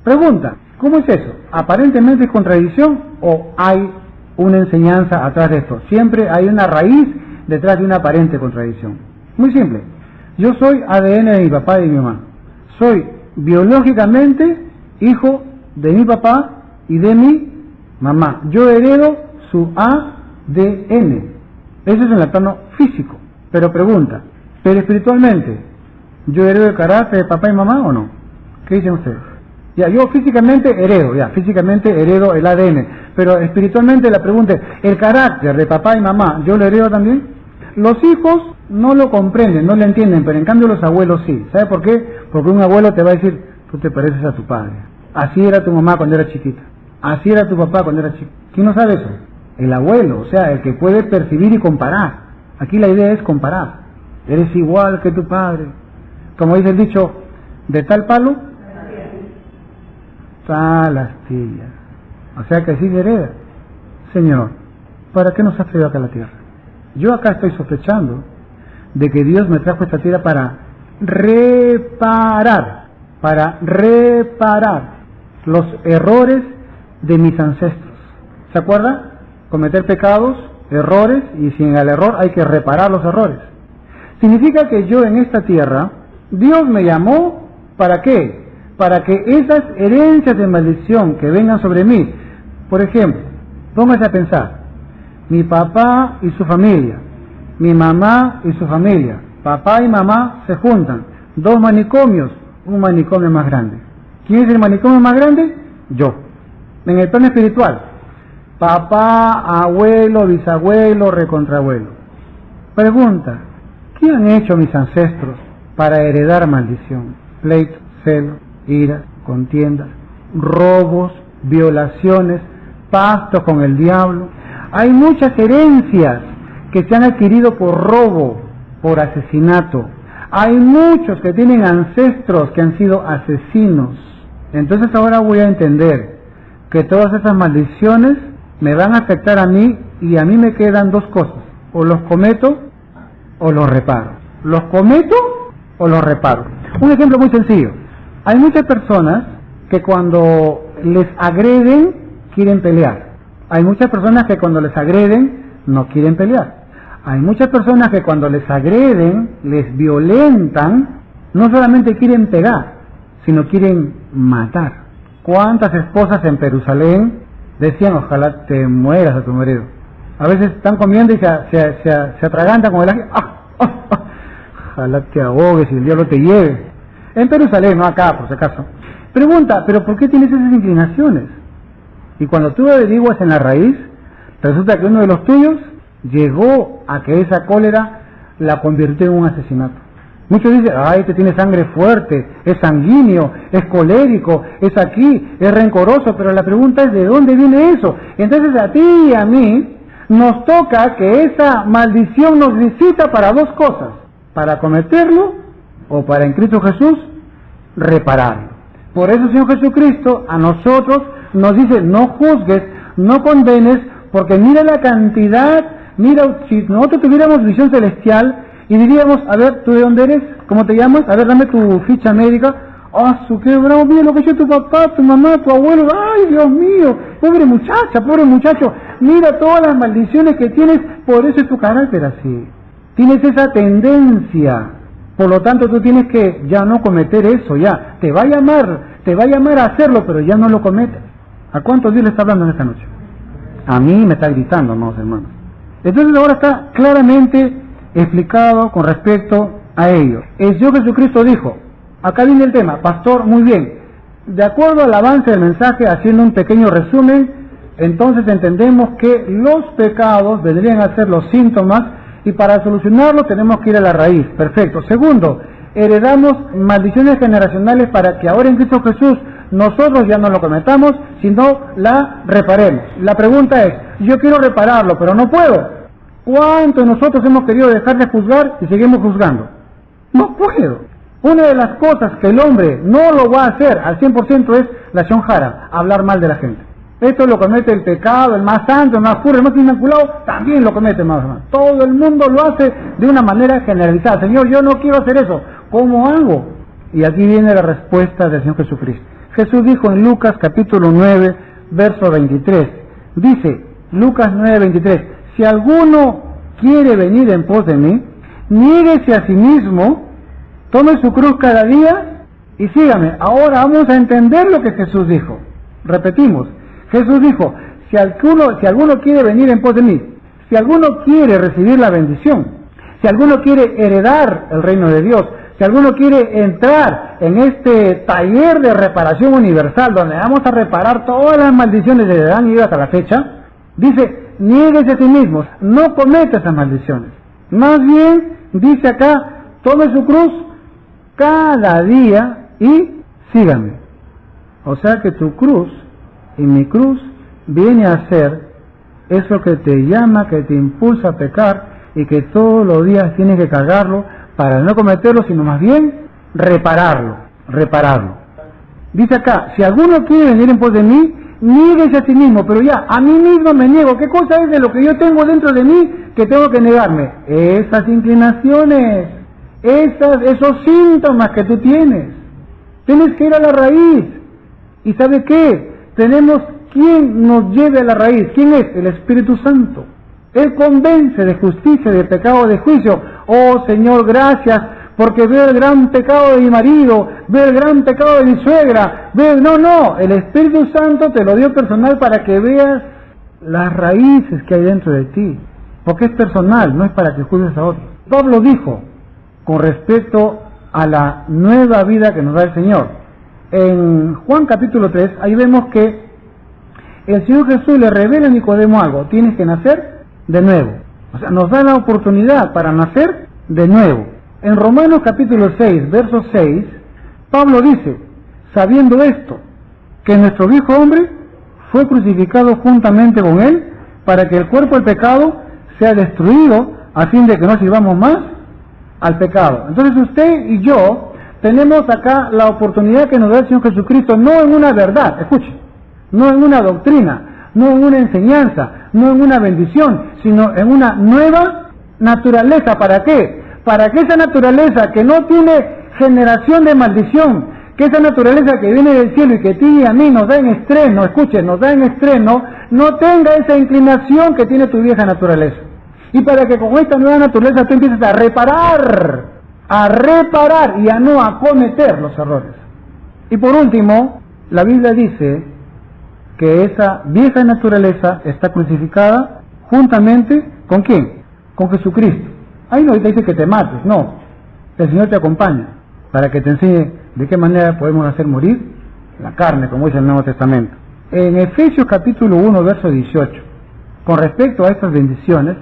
Pregunta, ¿cómo es eso? ¿Aparentemente es contradicción o hay una enseñanza atrás de esto? Siempre hay una raíz detrás de una aparente contradicción. Muy simple. Yo soy ADN de mi papá y de mi mamá. Soy biológicamente hijo de mi papá y de mi mamá. Yo heredo su ADN. Eso es en el plano físico. Pero pregunta, ¿pero espiritualmente yo heredo el carácter de papá y mamá o no? ¿Qué dicen ustedes? Ya, yo físicamente heredo el ADN, pero espiritualmente la pregunta es, ¿el carácter de papá y mamá yo lo heredo también? Los hijos no lo comprenden, no lo entienden, pero en cambio los abuelos sí. ¿Sabe por qué? Porque un abuelo te va a decir, tú te pareces a tu padre. Así era tu mamá cuando era chiquita. Así era tu papá cuando era chiquito. ¿Quién no sabe eso? El abuelo, o sea, el que puede percibir y comparar. Aquí la idea es comparar. Eres igual que tu padre. Como dice el dicho, de tal palo, tal astilla. O sea que así se hereda. Señor, ¿para qué nos has traído acá a la tierra? Yo acá estoy sospechando de que Dios me trajo a esta tierra para reparar los errores de mis ancestros. ¿Se acuerda? Cometer pecados, errores, y sin el error hay que reparar los errores. Significa que yo en esta tierra, Dios me llamó, ¿para qué? Para que esas herencias de maldición que vengan sobre mí, por ejemplo, póngase a pensar, mi papá y su familia, mi mamá y su familia, papá y mamá se juntan, dos manicomios, un manicomio más grande. ¿Quién es el manicomio más grande? Yo. En el plano espiritual, papá, abuelo, bisabuelo, recontrabuelo. Pregunta, ¿qué han hecho mis ancestros para heredar maldición? Pleitos, celos, ira, contiendas, robos, violaciones, pactos con el diablo. Hay muchas herencias que se han adquirido por robo, por asesinato. Hay muchos que tienen ancestros que han sido asesinos. Entonces ahora voy a entender que todas esas maldiciones me van a afectar a mí y a mí me quedan dos cosas. O los cometo o los reparo. ¿Los cometo o los reparo? Un ejemplo muy sencillo. Hay muchas personas que cuando les agreden quieren pelear. Hay muchas personas que cuando les agreden no quieren pelear. Hay muchas personas que cuando les agreden, les violentan, no solamente quieren pegar, sino quieren matar. ¿Cuántas esposas en Jerusalén decían, ojalá te mueras a tu marido? A veces están comiendo y se atragantan con el ají. Ojalá te ahogues y el diablo te lleve. En Jerusalén, no acá, por si acaso. Pregunta, ¿pero por qué tienes esas inclinaciones? Y cuando tú averiguas en la raíz, resulta que uno de los tuyos llegó a que esa cólera la convirtió en un asesinato. Muchos dicen, ay, este tiene sangre fuerte, es sanguíneo, es colérico, es aquí, es rencoroso, pero la pregunta es, ¿de dónde viene eso? Entonces a ti y a mí nos toca que esa maldición nos visita para dos cosas, para cometerlo o para en Cristo Jesús repararlo. Por eso el Señor Jesucristo a nosotros nos dice, no juzgues, no condenes, porque mira la cantidad, mira, si nosotros tuviéramos visión celestial y diríamos, a ver, ¿tú de dónde eres? ¿Cómo te llamas? A ver, dame tu ficha médica. ¡Ah, qué bravo! Mira lo que hizo tu papá, tu mamá, tu abuelo. ¡Ay, Dios mío! Pobre muchacha, pobre muchacho. Mira todas las maldiciones que tienes, por eso es tu carácter así. Tienes esa tendencia. Por lo tanto, tú tienes que ya no cometer eso, ya. Te va a llamar a hacerlo, pero ya no lo cometes. ¿A cuántos Dios le está hablando en esta noche? A mí me está gritando, amados hermanos. Entonces ahora está claramente explicado con respecto a ello. El Señor Jesucristo dijo, acá viene el tema, pastor, muy bien, de acuerdo al avance del mensaje, haciendo un pequeño resumen, entonces entendemos que los pecados vendrían a ser los síntomas y para solucionarlo tenemos que ir a la raíz. Perfecto. Segundo, heredamos maldiciones generacionales para que ahora en Cristo Jesús nosotros ya no lo cometamos, sino la reparemos. La pregunta es, yo quiero repararlo, pero no puedo. ¿Cuántos nosotros hemos querido dejar de juzgar y seguimos juzgando? No puedo. Una de las cosas que el hombre no lo va a hacer al 100% es la shonjara, hablar mal de la gente. Esto lo comete el pecado, el más santo, el más puro, el más inmaculado, también lo comete, más hermano. Todo el mundo lo hace de una manera generalizada. Señor, yo no quiero hacer eso. ¿Cómo hago? Y aquí viene la respuesta del Señor Jesucristo. Jesús dijo en Lucas capítulo 9, verso 23. Dice, Lucas 9, 23. Si alguno quiere venir en pos de mí, niéguese a sí mismo, tome su cruz cada día y sígame. Ahora vamos a entender lo que Jesús dijo. Repetimos, Jesús dijo, si alguno quiere venir en pos de mí, si alguno quiere recibir la bendición, si alguno quiere heredar el reino de Dios, si alguno quiere entrar en este taller de reparación universal, donde vamos a reparar todas las maldiciones de Adán y Eva hasta la fecha, dice, niéguese a sí mismos, no cometa esas maldiciones. Más bien, dice acá, tome su cruz cada día y sígame. O sea que tu cruz y mi cruz viene a ser eso que te llama, que te impulsa a pecar y que todos los días tienes que cargarlo para no cometerlo, sino más bien repararlo. Dice acá, si alguno quiere venir en pos de mí, niéguese a sí mismo, pero ya, a mí mismo me niego. ¿Qué cosa es de lo que yo tengo dentro de mí que tengo que negarme? Esas inclinaciones, esos síntomas que tú tienes. Tienes que ir a la raíz. ¿Y sabe qué? Tenemos quien nos lleve a la raíz. ¿Quién es? El Espíritu Santo. Él convence de justicia, de pecado, de juicio. Oh Señor, gracias, porque veo el gran pecado de mi marido, veo el gran pecado de mi suegra, No, el Espíritu Santo te lo dio personal para que veas las raíces que hay dentro de ti, porque es personal, no es para que juzgues a otros. Pablo dijo, con respecto a la nueva vida que nos da el Señor, en Juan capítulo 3, ahí vemos que el Señor Jesús le revela a Nicodemo algo, tienes que nacer de nuevo. O sea, nos da la oportunidad para nacer de nuevo. En Romanos capítulo 6, verso 6, Pablo dice, sabiendo esto, que nuestro viejo hombre fue crucificado juntamente con él, para que el cuerpo del pecado sea destruido, a fin de que no sirvamos más al pecado. Entonces usted y yo tenemos acá la oportunidad que nos da el Señor Jesucristo, no en una verdad, escuche, no en una doctrina, no en una enseñanza, no en una bendición, sino en una nueva naturaleza. ¿Para qué? Para que esa naturaleza que no tiene generación de maldición, que esa naturaleza que viene del cielo y que a ti y a mí nos da en estreno, escuche, nos da en estreno, no tenga esa inclinación que tiene tu vieja naturaleza. Y para que con esta nueva naturaleza tú empieces a reparar y a no a cometer los errores. Y por último, la Biblia dice que esa vieja naturaleza está crucificada juntamente ¿con quién? Con Jesucristo. Ahí no dice que te mates, no. El Señor te acompaña para que te enseñe de qué manera podemos hacer morir la carne, como dice el Nuevo Testamento. en Efesios capítulo 1, verso 18, con respecto a estas bendiciones,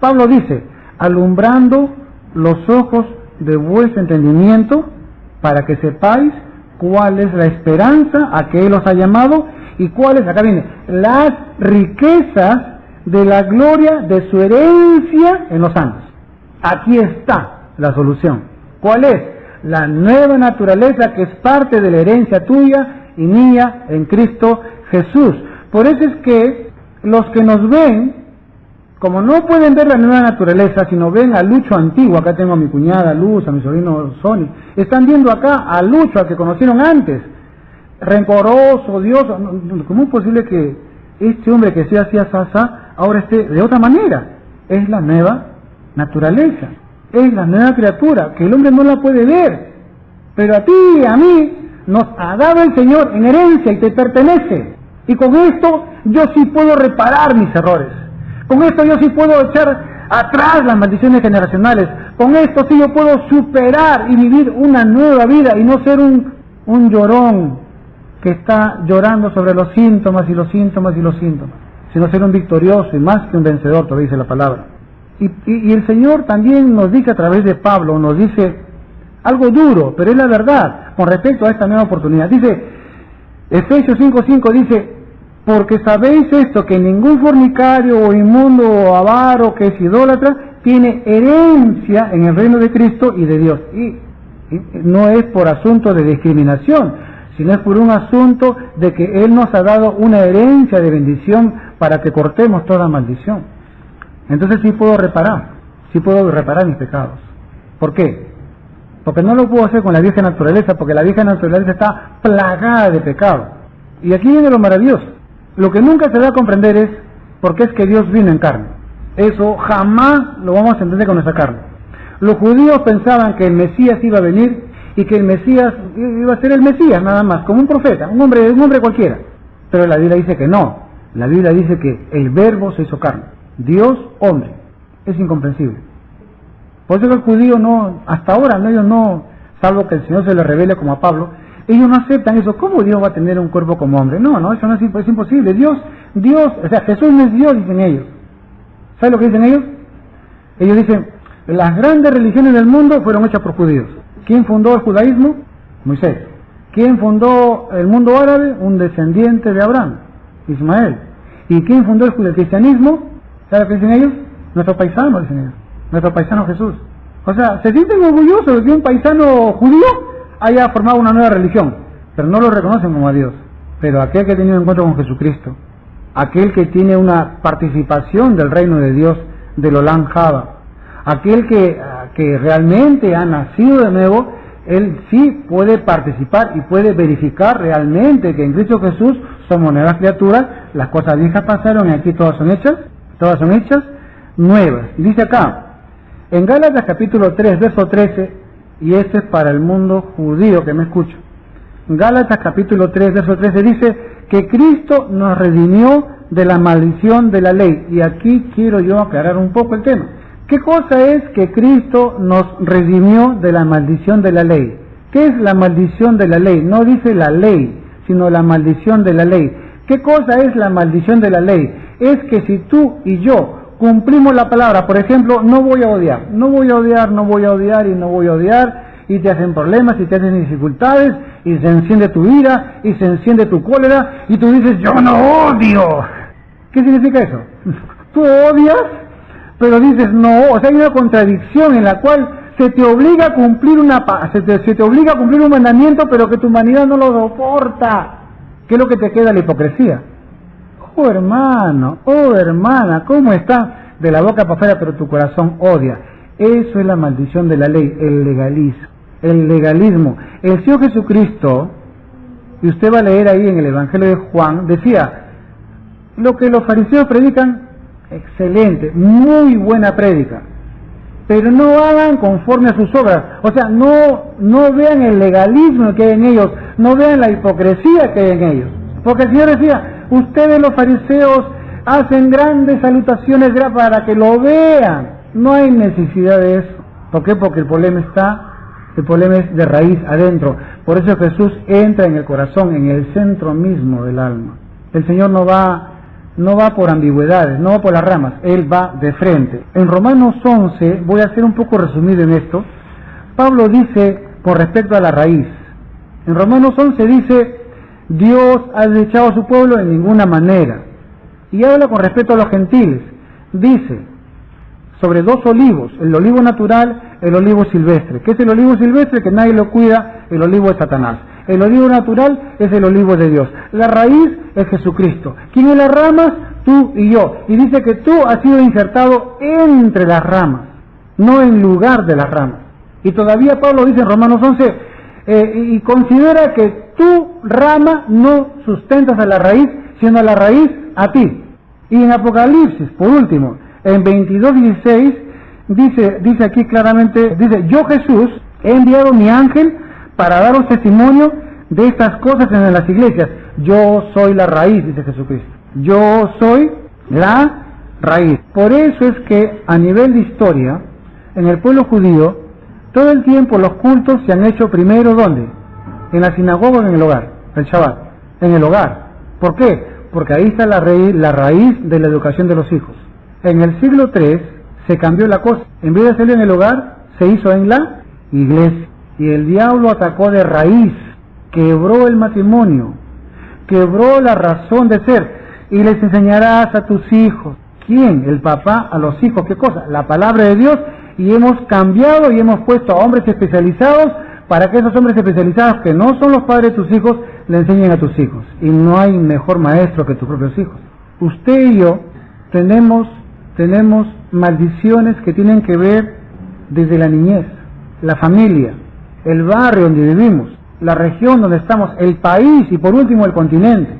Pablo dice, alumbrando los ojos de vuestro entendimiento, para que sepáis cuál es la esperanza a que Él os ha llamado, y cuáles, acá viene, las riquezas de la gloria de su herencia en los santos. Aquí está la solución. ¿Cuál es? La nueva naturaleza que es parte de la herencia tuya y mía en Cristo Jesús. Por eso es que los que nos ven, como no pueden ver la nueva naturaleza, sino ven a Lucho antiguo, acá tengo a mi cuñada Luz, a mi sobrino Sony, están viendo acá a Lucho, al que conocieron antes, rencoroso, odioso. ¿Cómo es posible que este hombre que se hacía sasa ahora esté de otra manera? Es la nueva naturaleza, es la nueva criatura, que el hombre no la puede ver, pero a ti y a mí nos ha dado el Señor en herencia y te pertenece. Y con esto yo sí puedo reparar mis errores. Con esto yo sí puedo echar atrás las maldiciones generacionales. Con esto sí yo puedo superar y vivir una nueva vida y no ser un llorón que está llorando sobre los síntomas y los síntomas y los síntomas, sino ser un victorioso y más que un vencedor, todavía dice la palabra. Y el Señor también nos dice a través de Pablo, nos dice algo duro, pero es la verdad con respecto a esta nueva oportunidad. Dice, Efesios 5:5 dice, porque sabéis esto, que ningún fornicario o inmundo o avaro que es idólatra tiene herencia en el reino de Cristo y de Dios. Y no es por asunto de discriminación, sino es por un asunto de que Él nos ha dado una herencia de bendición para que cortemos toda maldición. Entonces sí puedo reparar mis pecados. ¿Por qué? Porque no lo puedo hacer con la vieja naturaleza, porque la vieja naturaleza está plagada de pecado. Y aquí viene lo maravilloso. Lo que nunca se da a comprender es por qué es que Dios vino en carne. Eso jamás lo vamos a entender con nuestra carne. Los judíos pensaban que el Mesías iba a venir y que el Mesías iba a ser el Mesías nada más, como un profeta, un hombre cualquiera. Pero la Biblia dice que no. La Biblia dice que el Verbo se hizo carne. Dios, hombre. Es incomprensible. Por eso que el judío no, hasta ahora, ellos no, salvo que el Señor se les revele como a Pablo, ellos no aceptan eso. ¿Cómo Dios va a tener un cuerpo como hombre? No, eso no es imposible. Dios, o sea, Jesús no es Dios, dicen ellos. ¿Saben lo que dicen ellos? Ellos dicen, las grandes religiones del mundo fueron hechas por judíos. ¿Quién fundó el judaísmo? Moisés. ¿Quién fundó el mundo árabe? Un descendiente de Abraham, Ismael. ¿Y quién fundó el cristianismo? ¿Saben lo que dicen ellos? Nuestro paisano, dicen ellos. Nuestro paisano Jesús. O sea, se sienten orgullosos de que un paisano judío haya formado una nueva religión, pero no lo reconocen como a Dios. Pero aquel que ha tenido encuentro con Jesucristo, aquel que tiene una participación del reino de Dios, del Olam Jaba, aquel que realmente ha nacido de nuevo, él sí puede participar y puede verificar realmente que en Cristo Jesús somos nuevas criaturas, las cosas viejas pasaron y aquí todas son hechas nuevas. Dice acá, en Gálatas capítulo 3, verso 13, y este es para el mundo judío que me escucha. Gálatas capítulo 3, verso 13 dice que Cristo nos redimió de la maldición de la ley. Y aquí quiero yo aclarar un poco el tema. ¿Qué cosa es que Cristo nos redimió de la maldición de la ley? ¿Qué es la maldición de la ley? No dice la ley, sino la maldición de la ley. ¿Qué cosa es la maldición de la ley? Es que si tú y yo cumplimos la palabra, por ejemplo, no voy a odiar, y te hacen problemas, y te hacen dificultades, y se enciende tu ira, y se enciende tu cólera, y tú dices, yo no odio. ¿Qué significa eso? Tú odias, pero dices no, o sea, hay una contradicción en la cual se te obliga a cumplir se te obliga a cumplir un mandamiento, pero que tu humanidad no lo soporta. ¿Qué es lo que te queda? La hipocresía. Oh hermano, oh hermana, ¿cómo está de la boca para afuera, pero tu corazón odia? Eso es la maldición de la ley, el legalismo. El Señor Jesucristo, y usted va a leer ahí en el Evangelio de Juan, decía, lo que los fariseos predican, excelente, muy buena prédica, pero no hagan conforme a sus obras. O sea, no vean el legalismo que hay en ellos, no vean la hipocresía que hay en ellos. Porque el Señor decía, ustedes los fariseos hacen grandes salutaciones para que lo vean. No hay necesidad de eso. ¿Por qué? Porque el problema es de raíz adentro. Por eso Jesús entra en el corazón, en el centro mismo del alma. El Señor no va por ambigüedades, no va por las ramas, Él va de frente. En Romanos 11, voy a ser un poco resumido en esto, Pablo dice con respecto a la raíz. En Romanos 11 dice, Dios ha desechado a su pueblo en ninguna manera. Y habla con respecto a los gentiles. Dice, sobre dos olivos, el olivo natural, el olivo silvestre. ¿Qué es el olivo silvestre? Que nadie lo cuida, el olivo de Satanás. El olivo natural es el olivo de Dios. La raíz es Jesucristo. ¿Quién es las ramas? Tú y yo. Y dice que tú has sido insertado entre las ramas, no en lugar de las ramas. Y todavía Pablo dice en Romanos 11, y considera que tu rama no sustentas a la raíz, sino a la raíz a ti. Y en Apocalipsis, por último, en 22:16, dice aquí claramente, dice, yo Jesús he enviado mi ángel para daros testimonio de estas cosas en las iglesias. Yo soy la raíz, dice Jesucristo. Yo soy la raíz. Por eso es que a nivel de historia, en el pueblo judío, todo el tiempo los cultos se han hecho primero, ¿dónde? En la sinagoga o en el hogar, el Shabbat, en el hogar. ¿Por qué? Porque ahí está la raíz de la educación de los hijos. En el siglo III se cambió la cosa. En vez de hacerlo en el hogar, se hizo en la iglesia. Y el diablo atacó de raíz, quebró el matrimonio, quebró la razón de ser. Y les enseñarás a tus hijos. ¿Quién? El papá a los hijos. ¿Qué cosa? La palabra de Dios. Y hemos cambiado y hemos puesto a hombres especializados para que esos hombres especializados, que no son los padres de tus hijos, le enseñen a tus hijos. Y no hay mejor maestro que tus propios hijos. Usted y yo tenemos maldiciones que tienen que ver desde la niñez, la familia, el barrio donde vivimos, la región donde estamos, el país y por último el continente.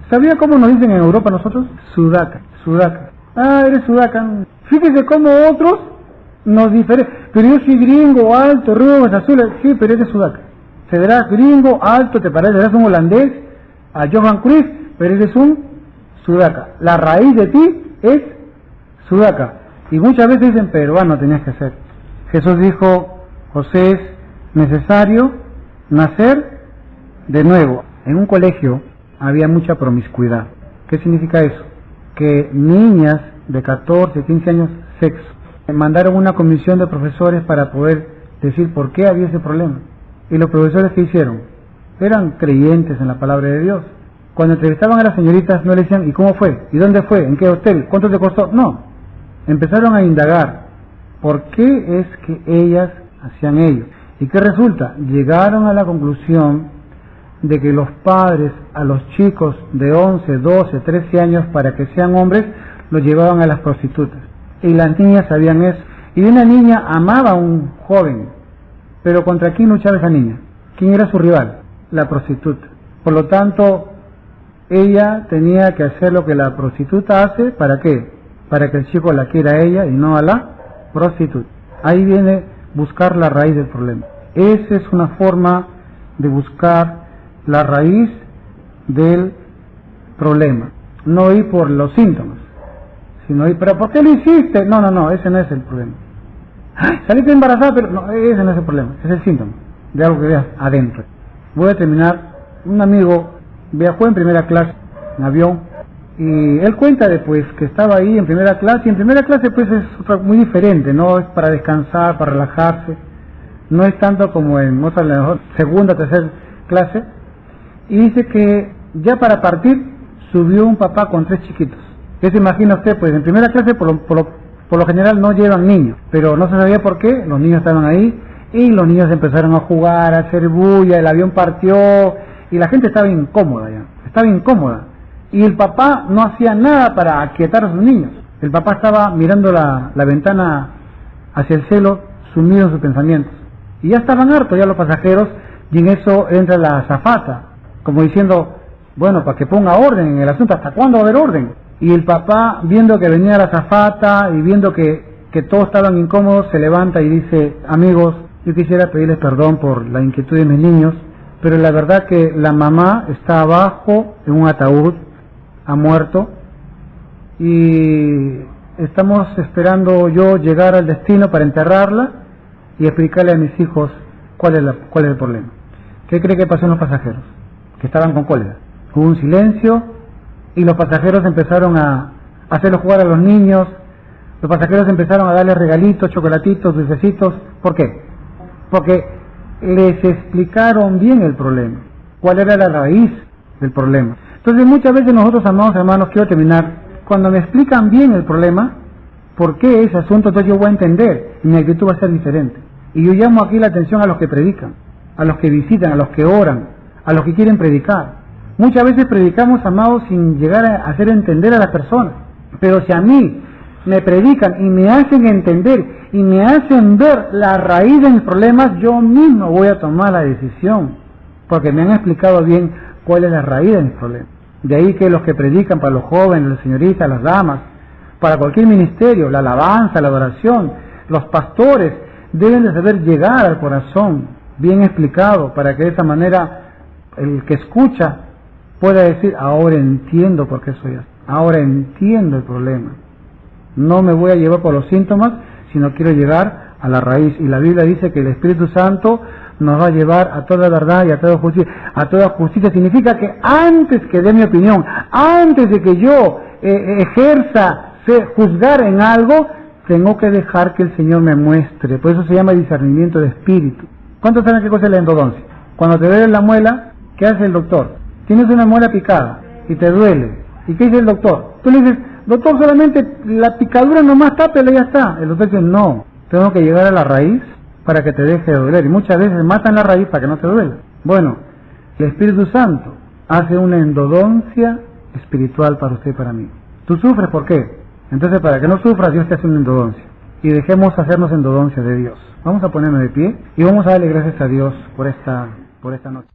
¿Sabía cómo nos dicen en Europa nosotros? Sudaca, sudaca. Ah, eres sudaca. Fíjese cómo otros nos diferencian. Pero yo soy gringo, alto, rubio, ojos azules. Sí, pero eres sudaca. Se verás gringo, alto, te parecerás un holandés, a Johan Cruyff, pero eres un sudaca. La raíz de ti es sudaca. Y muchas veces dicen, peruano tenías que ser. Jesús dijo, José, es necesario nacer de nuevo. En un colegio había mucha promiscuidad. ¿Qué significa eso? Que niñas de 14, 15 años, sexo. Mandaron una comisión de profesores para poder decir por qué había ese problema. Y los profesores, ¿qué hicieron? Eran creyentes en la palabra de Dios. Cuando entrevistaban a las señoritas no le decían, ¿y cómo fue? ¿Y dónde fue? ¿En qué hotel? ¿Cuánto te costó? No. Empezaron a indagar por qué es que ellas hacían ello. ¿Y qué resulta? Llegaron a la conclusión de que los padres a los chicos de 11, 12, 13 años, para que sean hombres, los llevaban a las prostitutas. Y las niñas sabían eso. Y una niña amaba a un joven, pero ¿contra quién luchaba esa niña? ¿Quién era su rival? La prostituta. Por lo tanto, ella tenía que hacer lo que la prostituta hace, ¿para qué? Para que el chico la quiera a ella y no a la prostituta. Ahí viene buscar la raíz del problema. Esa es una forma de buscar la raíz del problema. No ir por los síntomas, sino ir, ¿pero por qué lo hiciste? No, ese no es el problema. ¡Ay, saliste embarazada! Pero no, ese no es el problema, es el síntoma de algo que veas adentro. Voy a terminar. Un amigo viajó en primera clase, en avión, y él cuenta después que estaba ahí en primera clase, y en primera clase pues es muy diferente, no es para descansar, para relajarse, no es tanto como en otra segunda, tercera clase, y dice que ya para partir subió un papá con 3 chiquitos. ¿Qué se imagina usted? Pues en primera clase por lo general no llevan niños, pero no se sabía por qué, los niños estaban ahí, y los niños empezaron a jugar, a hacer bulla, el avión partió, y la gente estaba incómoda ya, estaba incómoda. Y el papá no hacía nada para aquietar a sus niños. El papá estaba mirando la ventana hacia el cielo, sumido en sus pensamientos. Y ya estaban hartos ya los pasajeros, y en eso entra la azafata, como diciendo, bueno, para que ponga orden en el asunto, ¿hasta cuándo va a haber orden? Y el papá, viendo que venía la azafata y viendo que todos estaban incómodos, se levanta y dice, amigos, yo quisiera pedirles perdón por la inquietud de mis niños, pero la verdad que la mamá está abajo en un ataúd, ha muerto, y estamos esperando yo llegar al destino para enterrarla y explicarle a mis hijos cuál es el problema. ¿Qué cree que pasó en los pasajeros? Que estaban con cólera. Hubo un silencio y los pasajeros empezaron a hacerlos jugar a los niños, los pasajeros empezaron a darles regalitos, chocolatitos, dulcecitos. ¿Por qué? Porque les explicaron bien el problema, cuál era la raíz del problema. Entonces muchas veces nosotros, amados hermanos, quiero terminar, cuando me explican bien el problema, por qué ese asunto, entonces yo voy a entender y mi actitud va a ser diferente. Y yo llamo aquí la atención a los que predican, a los que visitan, a los que oran, a los que quieren predicar. Muchas veces predicamos, amados, sin llegar a hacer entender a las personas. Pero si a mí me predican y me hacen entender y me hacen ver la raíz de mis problemas, yo mismo voy a tomar la decisión, porque me han explicado bien cuál es la raíz de mis problemas. De ahí que los que predican para los jóvenes, las señoritas, las damas, para cualquier ministerio, la alabanza, la adoración, los pastores deben de saber llegar al corazón, bien explicado, para que de esa manera el que escucha pueda decir, ahora entiendo por qué soy así, ahora entiendo el problema. No me voy a llevar por los síntomas, sino quiero llegar a la raíz. Y la Biblia dice que el Espíritu Santo nos va a llevar a toda verdad y a toda justicia. A toda justicia significa que antes que dé mi opinión, antes de que yo ejerza juzgar en algo, tengo que dejar que el Señor me muestre. Por eso se llama discernimiento de espíritu. ¿Cuántos saben qué cosa es la endodoncia? Cuando te duele la muela, ¿qué hace el doctor? Tienes una muela picada y te duele. ¿Y qué dice el doctor? Tú le dices, doctor, solamente la picadura nomás tápela y ya está. El doctor dice, no, tengo que llegar a la raíz para que te deje de doler. Y muchas veces matan la raíz para que no te duela. Bueno, el Espíritu Santo hace una endodoncia espiritual para usted y para mí. ¿Tú sufres por qué? Entonces, para que no sufras, Dios te hace una endodoncia. Y dejemos hacernos endodoncia de Dios. Vamos a ponernos de pie y vamos a darle gracias a Dios por esta noche.